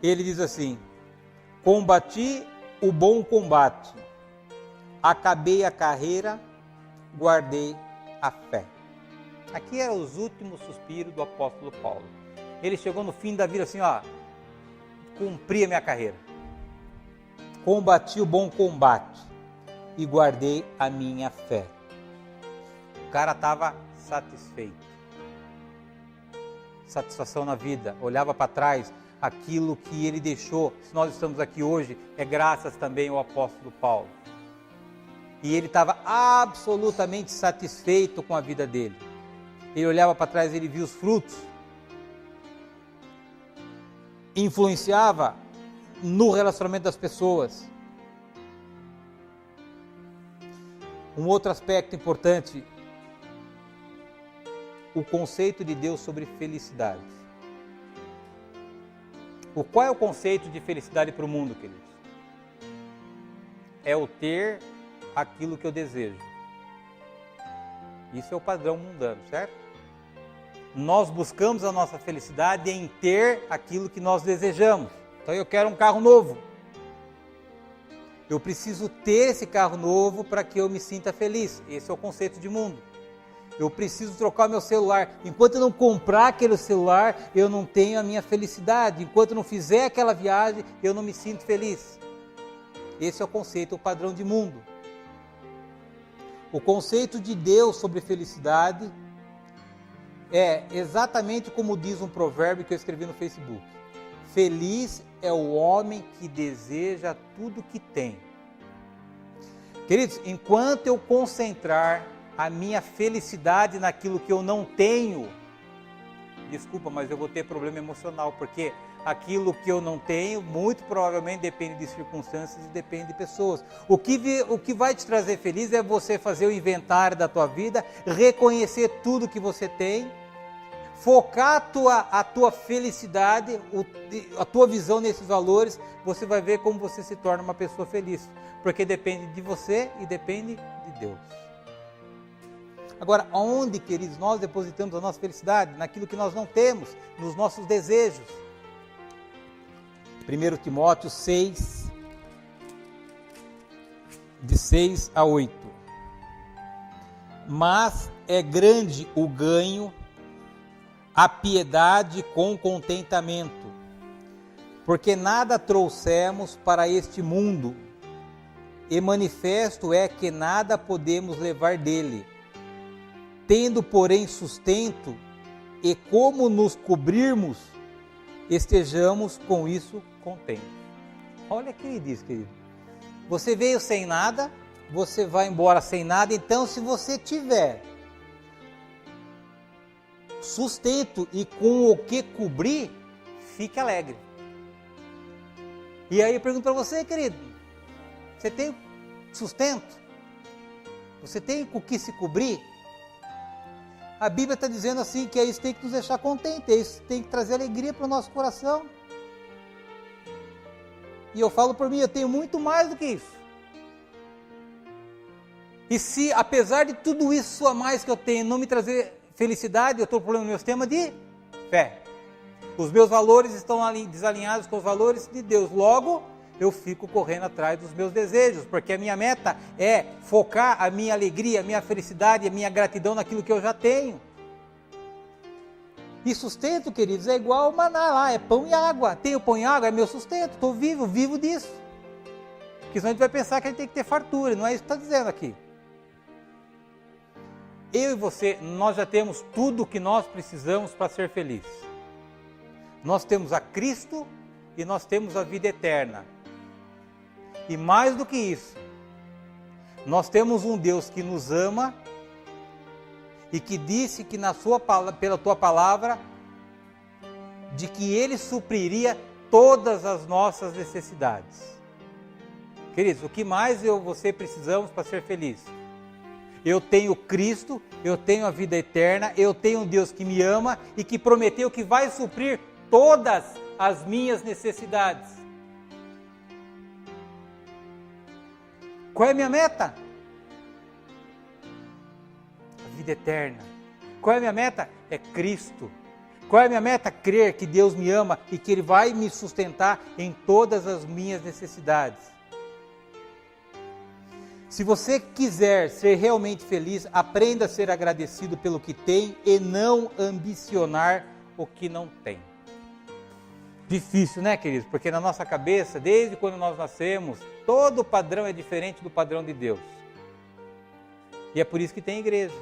Ele diz assim: combati o bom combate, acabei a carreira, guardei a fé. Aqui eram os últimos suspiros do apóstolo Paulo. Ele chegou no fim da vida assim, cumpri a minha carreira. Combati o bom combate e guardei a minha fé. O cara estava satisfeito. Satisfação na vida, olhava para trás, aquilo que ele deixou. Se nós estamos aqui hoje, é graças também ao apóstolo Paulo. E ele estava absolutamente satisfeito com a vida dele. Ele olhava para trás e ele via os frutos. Influenciava no relacionamento das pessoas. Um outro aspecto importante, o conceito de Deus sobre felicidade. Qual é o conceito de felicidade para o mundo, queridos? É o ter aquilo que eu desejo. Isso é o padrão mundano, certo? Nós buscamos a nossa felicidade em ter aquilo que nós desejamos. Então eu quero um carro novo. Eu preciso ter esse carro novo para que eu me sinta feliz. Esse é o conceito de mundo. Eu preciso trocar o meu celular. Enquanto eu não comprar aquele celular, eu não tenho a minha felicidade. Enquanto eu não fizer aquela viagem, eu não me sinto feliz. Esse é o conceito, o padrão de mundo. O conceito de Deus sobre felicidade é exatamente como diz um provérbio que eu escrevi no Facebook. Feliz é o homem que deseja tudo que tem. Queridos, enquanto eu concentrar a minha felicidade naquilo que eu não tenho, desculpa, mas eu vou ter problema emocional, porque aquilo que eu não tenho, muito provavelmente depende de circunstâncias e depende de pessoas. O que vai te trazer feliz é você fazer o inventário da tua vida, reconhecer tudo que você tem, focar a tua felicidade, a tua visão nesses valores, você vai ver como você se torna uma pessoa feliz, porque depende de você e depende de Deus. Agora, aonde, queridos, nós depositamos a nossa felicidade? Naquilo que nós não temos, nos nossos desejos. 1 Timóteo 6, de 6 a 8. Mas é grande o ganho, a piedade com contentamento, porque nada trouxemos para este mundo, e manifesto é que nada podemos levar dele. Tendo, porém, sustento, e como nos cobrirmos, estejamos com isso contentes. Olha o que ele diz, querido. Você veio sem nada, você vai embora sem nada, então se você tiver sustento e com o que cobrir, fique alegre. E aí eu pergunto para você, querido, você tem sustento? Você tem com o que se cobrir? A Bíblia está dizendo assim que isso tem que nos deixar contentes, isso tem que trazer alegria para o nosso coração. E eu falo por mim, eu tenho muito mais do que isso. E se, apesar de tudo isso a mais que eu tenho, não me trazer felicidade, eu estou com problema no meu sistema de fé. Os meus valores estão desalinhados com os valores de Deus. Logo, eu fico correndo atrás dos meus desejos, porque a minha meta é focar a minha alegria, a minha felicidade, a minha gratidão naquilo que eu já tenho. E sustento, queridos, é igual o maná lá, é pão e água. Tenho pão e água, é meu sustento, estou vivo disso. Porque senão a gente vai pensar que a gente tem que ter fartura, não é isso que está dizendo aqui. Eu e você, nós já temos tudo o que nós precisamos para ser felizes. Nós temos a Cristo e nós temos a vida eterna. E mais do que isso, nós temos um Deus que nos ama e que disse que pela tua palavra, de que Ele supriria todas as nossas necessidades. Queridos, o que mais eu e você precisamos para ser feliz? Eu tenho Cristo, eu tenho a vida eterna, eu tenho um Deus que me ama e que prometeu que vai suprir todas as minhas necessidades. Qual é a minha meta? A vida eterna. Qual é a minha meta? É Cristo. Qual é a minha meta? Crer que Deus me ama e que Ele vai me sustentar em todas as minhas necessidades. Se você quiser ser realmente feliz, aprenda a ser agradecido pelo que tem e não ambicionar o que não tem. Difícil, né, queridos? Porque na nossa cabeça, desde quando nós nascemos, todo padrão é diferente do padrão de Deus. E é por isso que tem igreja.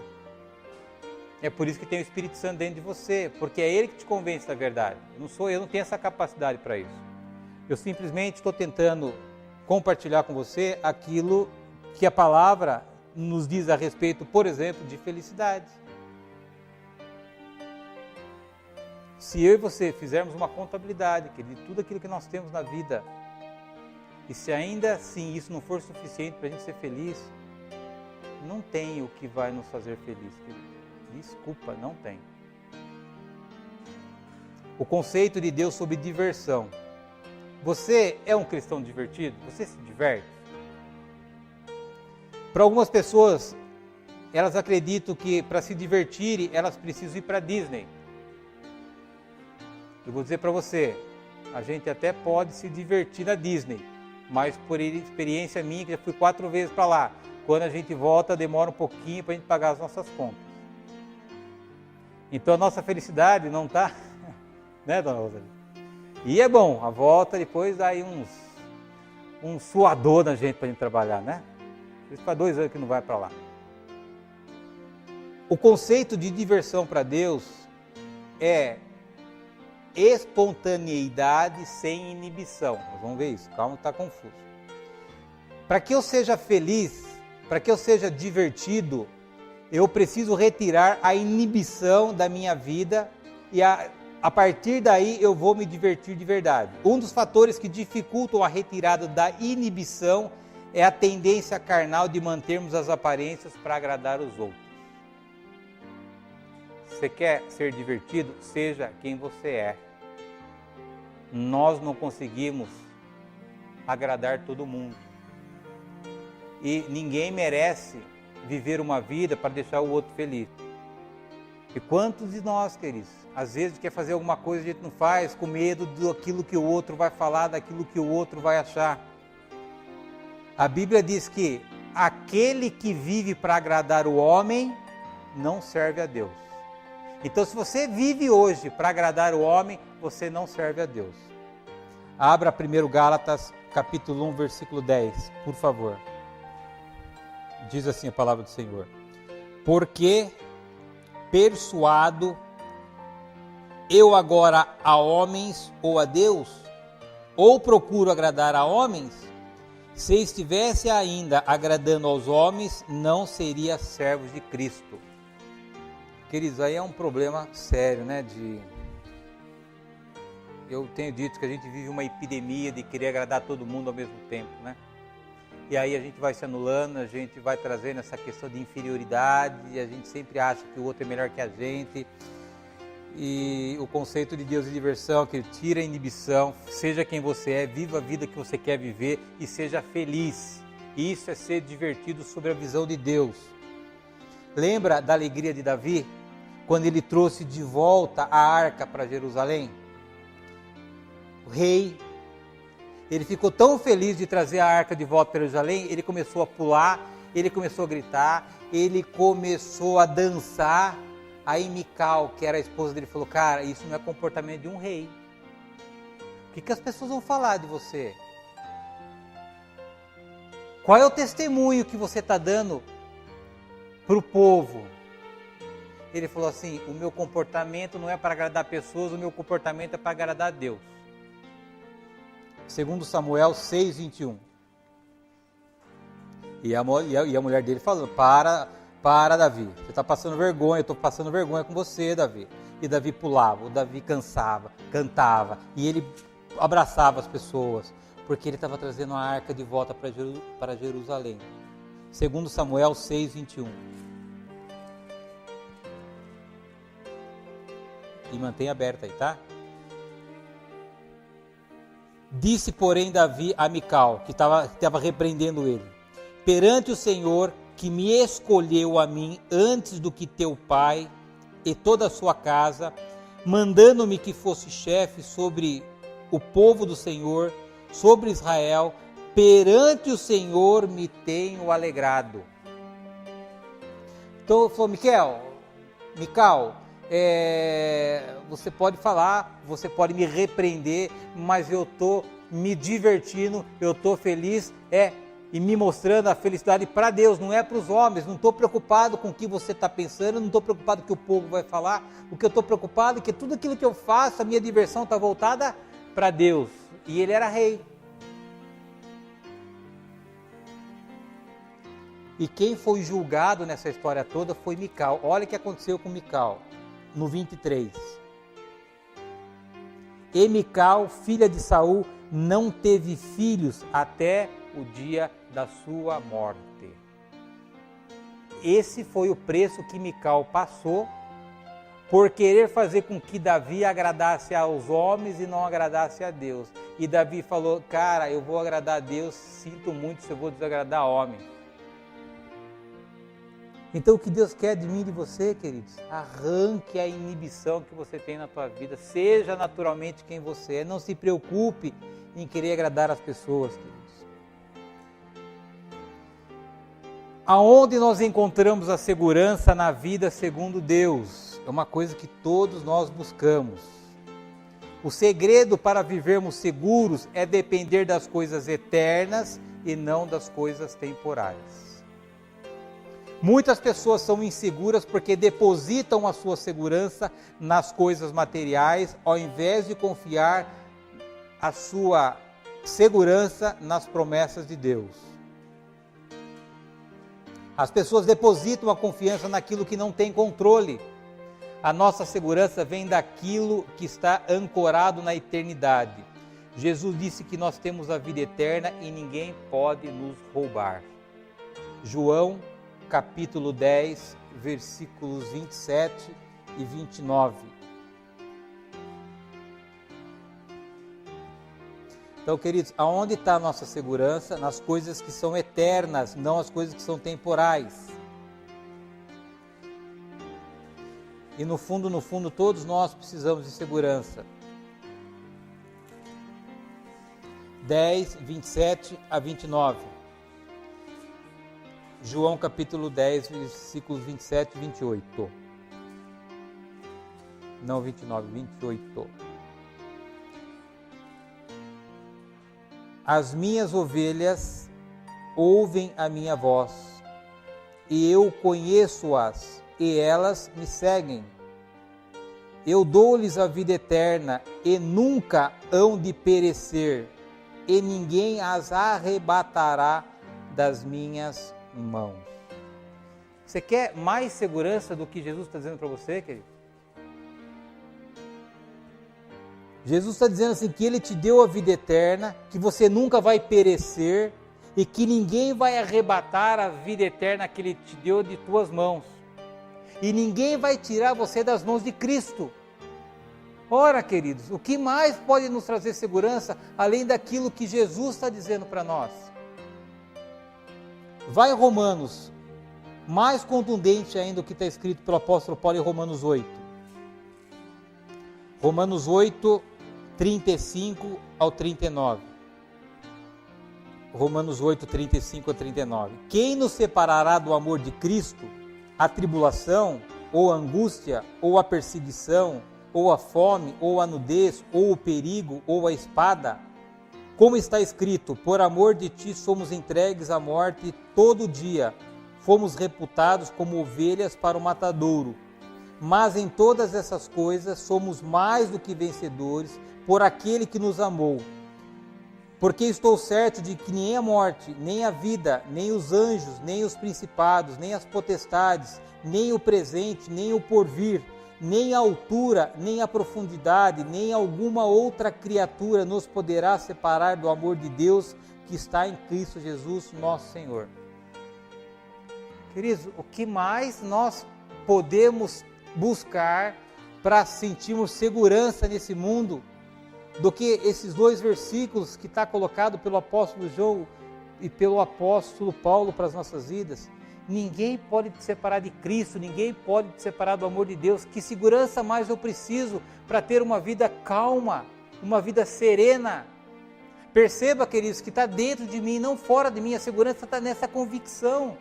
É por isso que tem o Espírito Santo dentro de você, porque é Ele que te convence da verdade. Eu não tenho essa capacidade para isso. Eu simplesmente estou tentando compartilhar com você aquilo que a palavra nos diz a respeito, por exemplo, de felicidade. Se eu e você fizermos uma contabilidade de tudo aquilo que nós temos na vida, e se ainda assim isso não for suficiente para a gente ser feliz, não tem o que vai nos fazer feliz, querido. Desculpa, não tem. O conceito de Deus sobre diversão. Você é um cristão divertido? Você se diverte? Para algumas pessoas, elas acreditam que para se divertirem, elas precisam ir para a Disney. Eu vou dizer para você, a gente até pode se divertir na Disney, mas por experiência minha, que já fui 4 vezes para lá, quando a gente volta, demora um pouquinho para a gente pagar as nossas contas. Então a nossa felicidade não está, né, dona Rosalie? E é bom, a volta depois dá aí um suador na gente para a gente trabalhar, né? Isso faz 2 anos que não vai para lá. O conceito de diversão para Deus é espontaneidade sem inibição. Nós vamos ver isso, calma que está confuso. Para que eu seja feliz, para que eu seja divertido, eu preciso retirar a inibição da minha vida e a partir daí eu vou me divertir de verdade. Um dos fatores que dificultam a retirada da inibição é a tendência carnal de mantermos as aparências para agradar os outros. Você quer ser divertido? Seja quem você é. Nós não conseguimos agradar todo mundo. E ninguém merece viver uma vida para deixar o outro feliz. E quantos de nós, queridos, às vezes quer fazer alguma coisa e a gente não faz, com medo daquilo que o outro vai falar, daquilo que o outro vai achar. A Bíblia diz que aquele que vive para agradar o homem não serve a Deus. Então, se você vive hoje para agradar o homem, você não serve a Deus. Abra 1 Gálatas, capítulo 1, versículo 10, por favor. Diz assim a palavra do Senhor. Porque persuado eu agora a homens ou a Deus? Ou procuro agradar a homens? Se estivesse ainda agradando aos homens, não seria servo de Cristo. Queridos, aí é um problema sério, né? Eu tenho dito que a gente vive uma epidemia de querer agradar todo mundo ao mesmo tempo, né? E aí a gente vai se anulando, a gente vai trazendo essa questão de inferioridade, e a gente sempre acha que o outro é melhor que a gente. E o conceito de Deus de diversão, que ele tira a inibição, seja quem você é, viva a vida que você quer viver e seja feliz. Isso é ser divertido sobre a visão de Deus. Lembra da alegria de Davi, quando ele trouxe de volta a arca para Jerusalém? O rei, ele ficou tão feliz de trazer a arca de volta para Jerusalém, ele começou a pular, ele começou a gritar, ele começou a dançar. Aí Mical, que era a esposa dele, falou: cara, isso não é comportamento de um rei. O que as pessoas vão falar de você? Qual é o testemunho que você está dando para o povo? Ele falou assim: o meu comportamento não é para agradar pessoas, o meu comportamento é para agradar a Deus. Segundo Samuel 6:21. E a mulher dele falou: Para, Davi, você está passando vergonha, eu estou passando vergonha com você, Davi. E Davi pulava, o Davi cansava, cantava, e ele abraçava as pessoas, porque ele estava trazendo a arca de volta para Jerusalém. Segundo Samuel 6, 21. E mantém aberta aí, tá? Disse, porém, Davi a Mical, que estava repreendendo ele: perante o Senhor, que me escolheu a mim antes do que teu pai e toda a sua casa, mandando-me que fosse chefe sobre o povo do Senhor, sobre Israel, perante o Senhor me tenho alegrado. Então, falou, Mical, você pode falar, você pode me repreender, mas eu estou me divertindo, eu estou feliz, e me mostrando a felicidade para Deus, não é para os homens. Não estou preocupado com o que você está pensando, não estou preocupado com o que o povo vai falar. O que eu estou preocupado é que tudo aquilo que eu faço, a minha diversão está voltada para Deus. E ele era rei. E quem foi julgado nessa história toda foi Mical. Olha o que aconteceu com Mical, no 23. E Mical, filha de Saul, não teve filhos até o dia da sua morte. Esse foi o preço que Mical passou por querer fazer com que Davi agradasse aos homens e não agradasse a Deus. E Davi falou, cara, eu vou agradar a Deus, sinto muito se eu vou desagradar a homem. Então o que Deus quer de mim e de você, queridos? Arranque a inibição que você tem na tua vida, seja naturalmente quem você é, não se preocupe em querer agradar as pessoas, queridos. Aonde nós encontramos a segurança na vida segundo Deus? É uma coisa que todos nós buscamos. O segredo para vivermos seguros é depender das coisas eternas e não das coisas temporais. Muitas pessoas são inseguras porque depositam a sua segurança nas coisas materiais, ao invés de confiar a sua segurança nas promessas de Deus. As pessoas depositam a confiança naquilo que não tem controle. A nossa segurança vem daquilo que está ancorado na eternidade. Jesus disse que nós temos a vida eterna e ninguém pode nos roubar. João, capítulo 10, versículos 27 e 29. Então, queridos, aonde está a nossa segurança? Nas coisas que são eternas, não as coisas que são temporais. E no fundo, todos nós precisamos de segurança. 10, 27 a 29. João capítulo 10, versículos 27 e 28. Não 29, 28. As minhas ovelhas ouvem a minha voz, e eu conheço-as, e elas me seguem. Eu dou-lhes a vida eterna, e nunca hão de perecer, e ninguém as arrebatará das minhas mãos. Você quer mais segurança do que Jesus está dizendo para você, querido? Jesus está dizendo assim que Ele te deu a vida eterna, que você nunca vai perecer e que ninguém vai arrebatar a vida eterna que Ele te deu de tuas mãos. E ninguém vai tirar você das mãos de Cristo. Ora, queridos, o que mais pode nos trazer segurança além daquilo que Jesus está dizendo para nós? Vai em Romanos, mais contundente ainda o que está escrito pelo apóstolo Paulo em Romanos 8. Romanos 8, 35 ao 39. Romanos 8, 35 a 39. Quem nos separará do amor de Cristo? A tribulação, ou a angústia, ou a perseguição, ou a fome, ou a nudez, ou o perigo, ou a espada? Como está escrito, por amor de ti somos entregues à morte todo dia, fomos reputados como ovelhas para o matadouro. Mas em todas essas coisas somos mais do que vencedores por aquele que nos amou. Porque estou certo de que nem a morte, nem a vida, nem os anjos, nem os principados, nem as potestades, nem o presente, nem o porvir, nem a altura, nem a profundidade, nem alguma outra criatura nos poderá separar do amor de Deus que está em Cristo Jesus, nosso Senhor. Queridos, o que mais nós podemos buscar para sentirmos segurança nesse mundo do que esses dois versículos que está colocado pelo apóstolo João e pelo apóstolo Paulo para as nossas vidas? Ninguém pode te separar de Cristo, ninguém pode te separar do amor de Deus. Que segurança mais eu preciso para ter uma vida calma, uma vida serena? Perceba, queridos, que está dentro de mim, não fora de mim. A segurança está nessa convicção.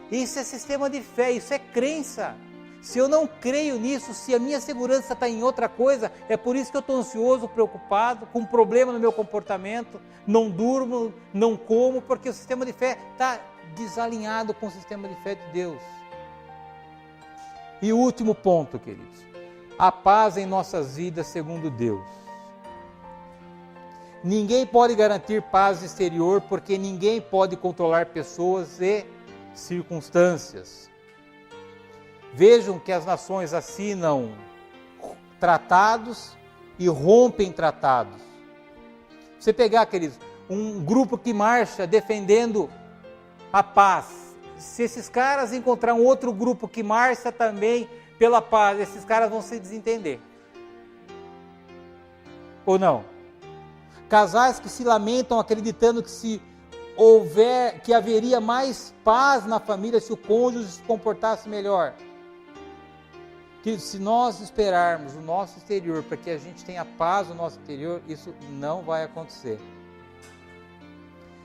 Isso é sistema de fé, isso é crença. Se eu não creio nisso, se a minha segurança está em outra coisa, é por isso que eu estou ansioso, preocupado, com um problema no meu comportamento, não durmo, não como, porque o sistema de fé está desalinhado com o sistema de fé de Deus. E o último ponto, queridos, a paz em nossas vidas segundo Deus. Ninguém pode garantir paz exterior, porque ninguém pode controlar pessoas e circunstâncias. Vejam que as nações assinam tratados e rompem tratados. Você pegar, queridos, um grupo que marcha defendendo a paz, se esses caras encontrar um outro grupo que marcha também pela paz, esses caras vão se desentender. Ou não? Casais que se lamentam acreditando que haveria mais paz na família se o cônjuge se comportasse melhor. Que se nós esperarmos o nosso exterior para que a gente tenha paz no nosso interior, isso não vai acontecer.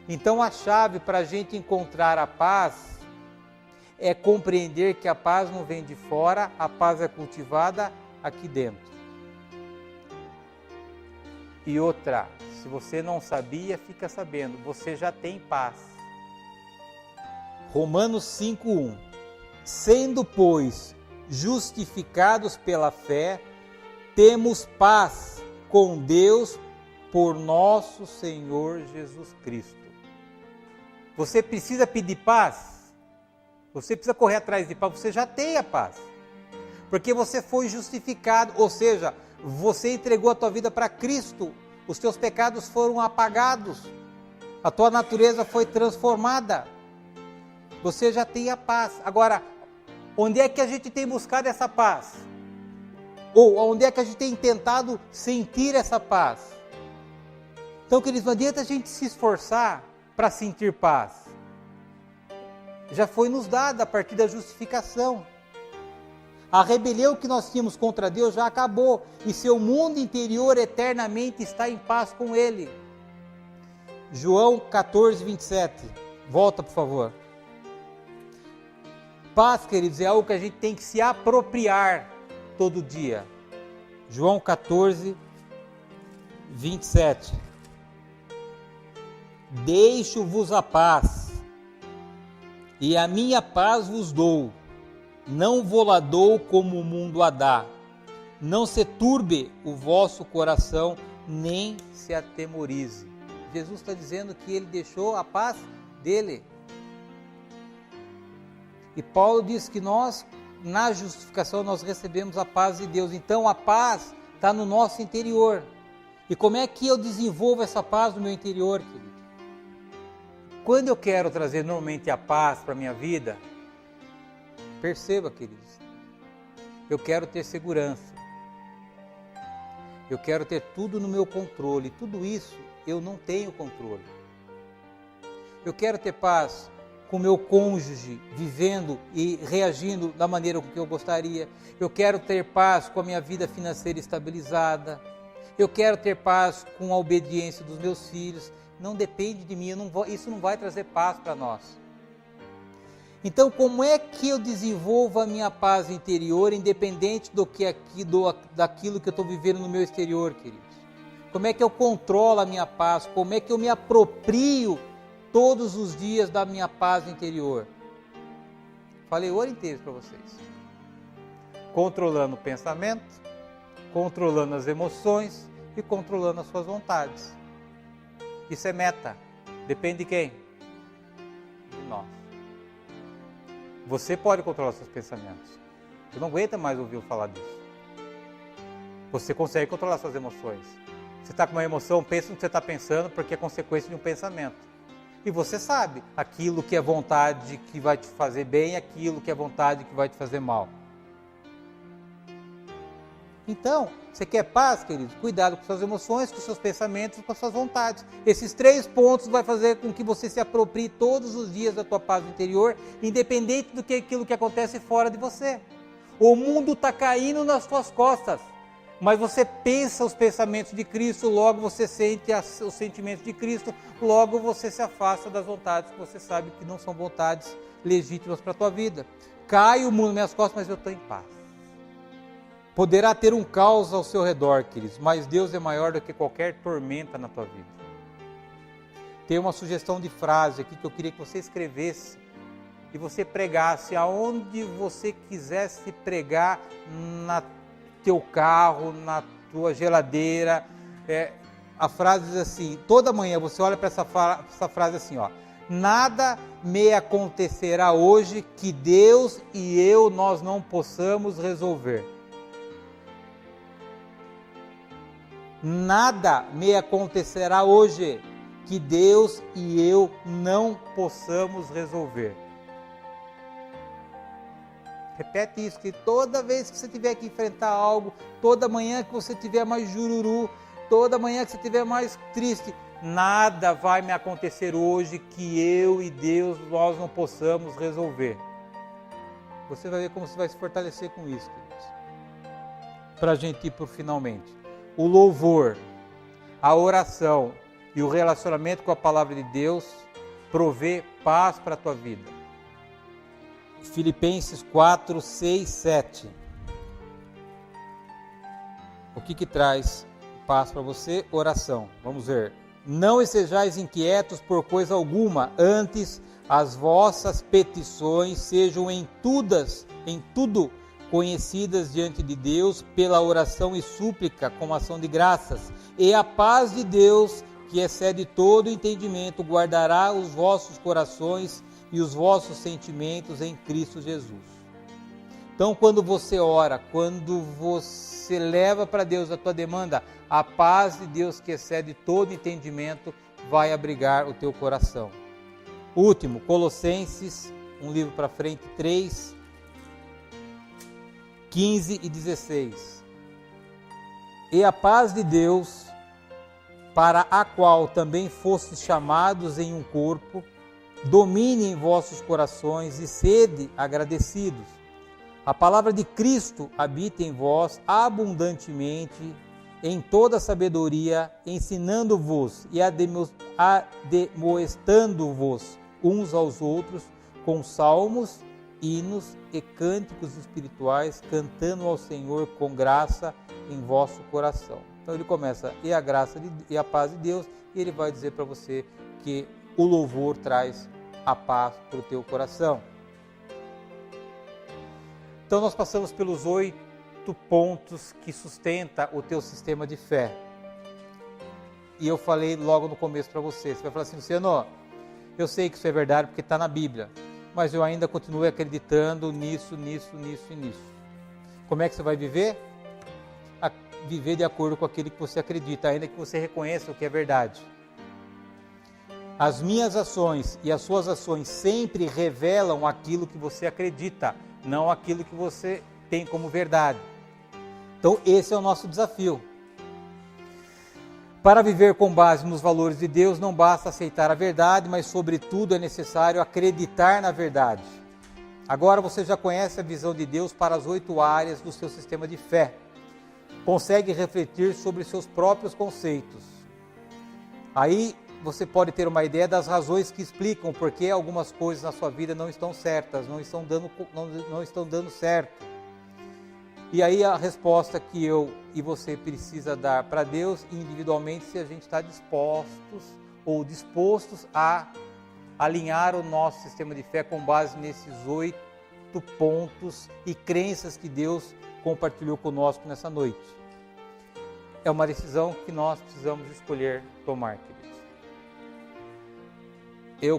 Então a chave para a gente encontrar a paz é compreender que a paz não vem de fora, a paz é cultivada aqui dentro. E outra, se você não sabia, fica sabendo, você já tem paz. Romanos 5:1. Sendo, pois, justificados pela fé, temos paz com Deus por nosso Senhor Jesus Cristo. Você precisa pedir paz? Você precisa correr atrás de paz? Você já tem a paz. Porque você foi justificado, ou seja, você entregou a tua vida para Cristo, os teus pecados foram apagados, a tua natureza foi transformada, você já tem a paz. Agora, onde é que a gente tem buscado essa paz? Ou onde é que a gente tem tentado sentir essa paz? Então, queridos, não adianta a gente se esforçar para sentir paz. Já foi nos dada a partir da justificação. A rebelião que nós tínhamos contra Deus já acabou, e seu mundo interior eternamente está em paz com Ele. João 14:27. Volta, por favor. Paz, queridos, é algo que a gente tem que se apropriar todo dia. João 14:27. Deixo-vos a paz, e a minha paz vos dou. Não vou-la dou como o mundo a dá. Não se turbe o vosso coração, nem se atemorize. Jesus está dizendo que Ele deixou a paz dEle. E Paulo diz que nós, na justificação, nós recebemos a paz de Deus. Então a paz está no nosso interior. E como é que eu desenvolvo essa paz no meu interior, querido? Quando eu quero trazer normalmente a paz para a minha vida, perceba, queridos, eu quero ter segurança, eu quero ter tudo no meu controle, tudo isso eu não tenho controle. Eu quero ter paz com o meu cônjuge, vivendo e reagindo da maneira que eu gostaria. Eu quero ter paz com a minha vida financeira estabilizada. Eu quero ter paz com a obediência dos meus filhos. Não depende de mim, isso não vai trazer paz para nós. Então, como é que eu desenvolvo a minha paz interior, independente daquilo que eu estou vivendo no meu exterior, queridos? Como é que eu controlo a minha paz? Como é que eu me aproprio todos os dias da minha paz interior? Falei o ano inteiro para vocês. Controlando o pensamento, controlando as emoções e controlando as suas vontades. Isso é meta. Depende de quem? De nós. Você pode controlar seus pensamentos. Você não aguenta mais ouvir eu falar disso. Você consegue controlar suas emoções. Você está com uma emoção, pensa no que você está pensando, porque é consequência de um pensamento. E você sabe aquilo que é vontade que vai te fazer bem, aquilo que é vontade que vai te fazer mal. Então, você quer paz, querido? Cuidado com suas emoções, com seus pensamentos, com suas vontades. Esses 3 pontos vai fazer com que você se aproprie todos os dias da tua paz interior, independente do que aquilo que acontece fora de você. O mundo está caindo nas tuas costas, mas você pensa os pensamentos de Cristo, logo você sente os sentimentos de Cristo, logo você se afasta das vontades que você sabe que não são vontades legítimas para a tua vida. Cai o mundo nas minhas costas, mas eu estou em paz. Poderá ter um caos ao seu redor, queridos, mas Deus é maior do que qualquer tormenta na tua vida. Tem uma sugestão de frase aqui que eu queria que você escrevesse e você pregasse aonde você quisesse pregar, na teu carro, na tua geladeira. A frase diz assim, toda manhã você olha para essa frase assim, ó: nada me acontecerá hoje que Deus e nós não possamos resolver. Nada me acontecerá hoje que Deus e eu não possamos resolver. Repete isso, que toda vez que você tiver que enfrentar algo, toda manhã que você tiver mais jururu, toda manhã que você tiver mais triste, nada vai me acontecer hoje que eu e Deus nós não possamos resolver. Você vai ver como você vai se fortalecer com isso, queridos. Para a gente ir para o finalmente. O louvor, a oração e o relacionamento com a palavra de Deus provê paz para a tua vida. Filipenses 4, 6, 7. O que traz paz para você? Oração. Vamos ver. Não estejais inquietos por coisa alguma, antes as vossas petições sejam em tudo conhecidas diante de Deus pela oração e súplica com ação de graças, e a paz de Deus, que excede todo entendimento, guardará os vossos corações e os vossos sentimentos em Cristo Jesus. Então, quando você ora, quando você leva para Deus a tua demanda, a paz de Deus, que excede todo entendimento, vai abrigar o teu coração. Último, Colossenses, um livro para frente, 3, 15 e 16. E a paz de Deus, para a qual também fostes chamados em um corpo, domine em vossos corações e sede agradecidos. A palavra de Cristo habita em vós abundantemente, em toda sabedoria, ensinando-vos e admoestando-vos uns aos outros com salmos, hinos e cânticos espirituais, cantando ao Senhor com graça em vosso coração. Então ele começa, e a graça e a paz de Deus, e ele vai dizer para você que o louvor traz a paz para o teu coração. Então nós passamos pelos 8 pontos que sustenta o teu sistema de fé. E eu falei logo no começo para você. Você vai falar assim, Luciano, eu sei que isso é verdade porque está na Bíblia, mas eu ainda continuo acreditando nisso. Como é que você vai viver? Viver de acordo com aquilo que você acredita, ainda que você reconheça o que é verdade. As minhas ações e as suas ações sempre revelam aquilo que você acredita, não aquilo que você tem como verdade. Então esse é o nosso desafio. Para viver com base nos valores de Deus, não basta aceitar a verdade, mas sobretudo é necessário acreditar na verdade. Agora você já conhece a visão de Deus para as 8 áreas do seu sistema de fé. Consegue refletir sobre seus próprios conceitos. Aí você pode ter uma ideia das razões que explicam por que algumas coisas na sua vida não estão certas, não estão dando certo. E aí a resposta que eu e você precisa dar para Deus individualmente, se a gente está dispostos a alinhar o nosso sistema de fé com base nesses 8 pontos e crenças que Deus compartilhou conosco nessa noite. É uma decisão que nós precisamos escolher tomar, queridos.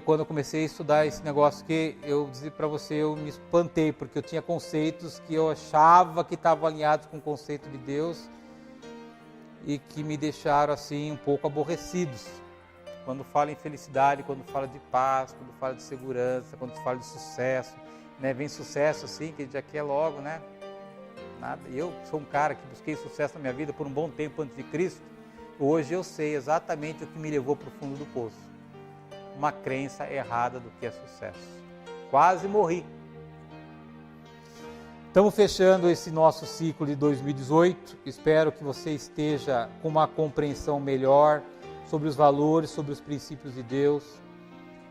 quando eu comecei a estudar esse negócio que eu disse para você, eu me espantei, porque eu tinha conceitos que eu achava que estavam alinhados com o conceito de Deus e que me deixaram assim um pouco aborrecidos. Quando fala em felicidade, quando fala de paz, quando fala de segurança, quando fala de sucesso, né? Vem sucesso assim, que a gente já quer logo, né? Nada. Eu sou um cara que busquei sucesso na minha vida por um bom tempo antes de Cristo. Hoje eu sei exatamente o que me levou para o fundo do poço. Uma crença errada do que é sucesso. Quase morri. Estamos fechando esse nosso ciclo de 2018. Espero que você esteja com uma compreensão melhor sobre os valores, sobre os princípios de Deus.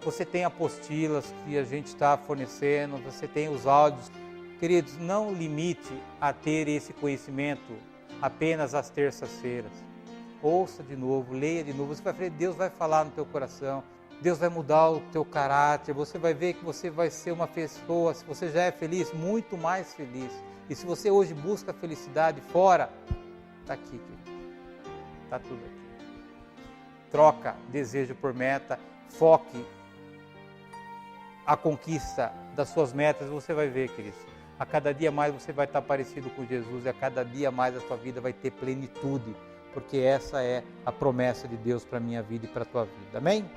Você tem apostilas que a gente está fornecendo, você tem os áudios. Queridos, não limite a ter esse conhecimento apenas às terças-feiras. Ouça de novo, leia de novo. Você vai ver, Deus vai falar no teu coração. Deus vai mudar o teu caráter. Você vai ver que você vai ser uma pessoa, se você já é feliz, muito mais feliz. E se você hoje busca felicidade fora, está aqui, querido. Está tudo aqui. Troca desejo por meta, foque a conquista das suas metas. Você vai ver, querido, a cada dia mais você vai estar parecido com Jesus e a cada dia mais a sua vida vai ter plenitude, porque essa é a promessa de Deus para a minha vida e para a tua vida. Amém?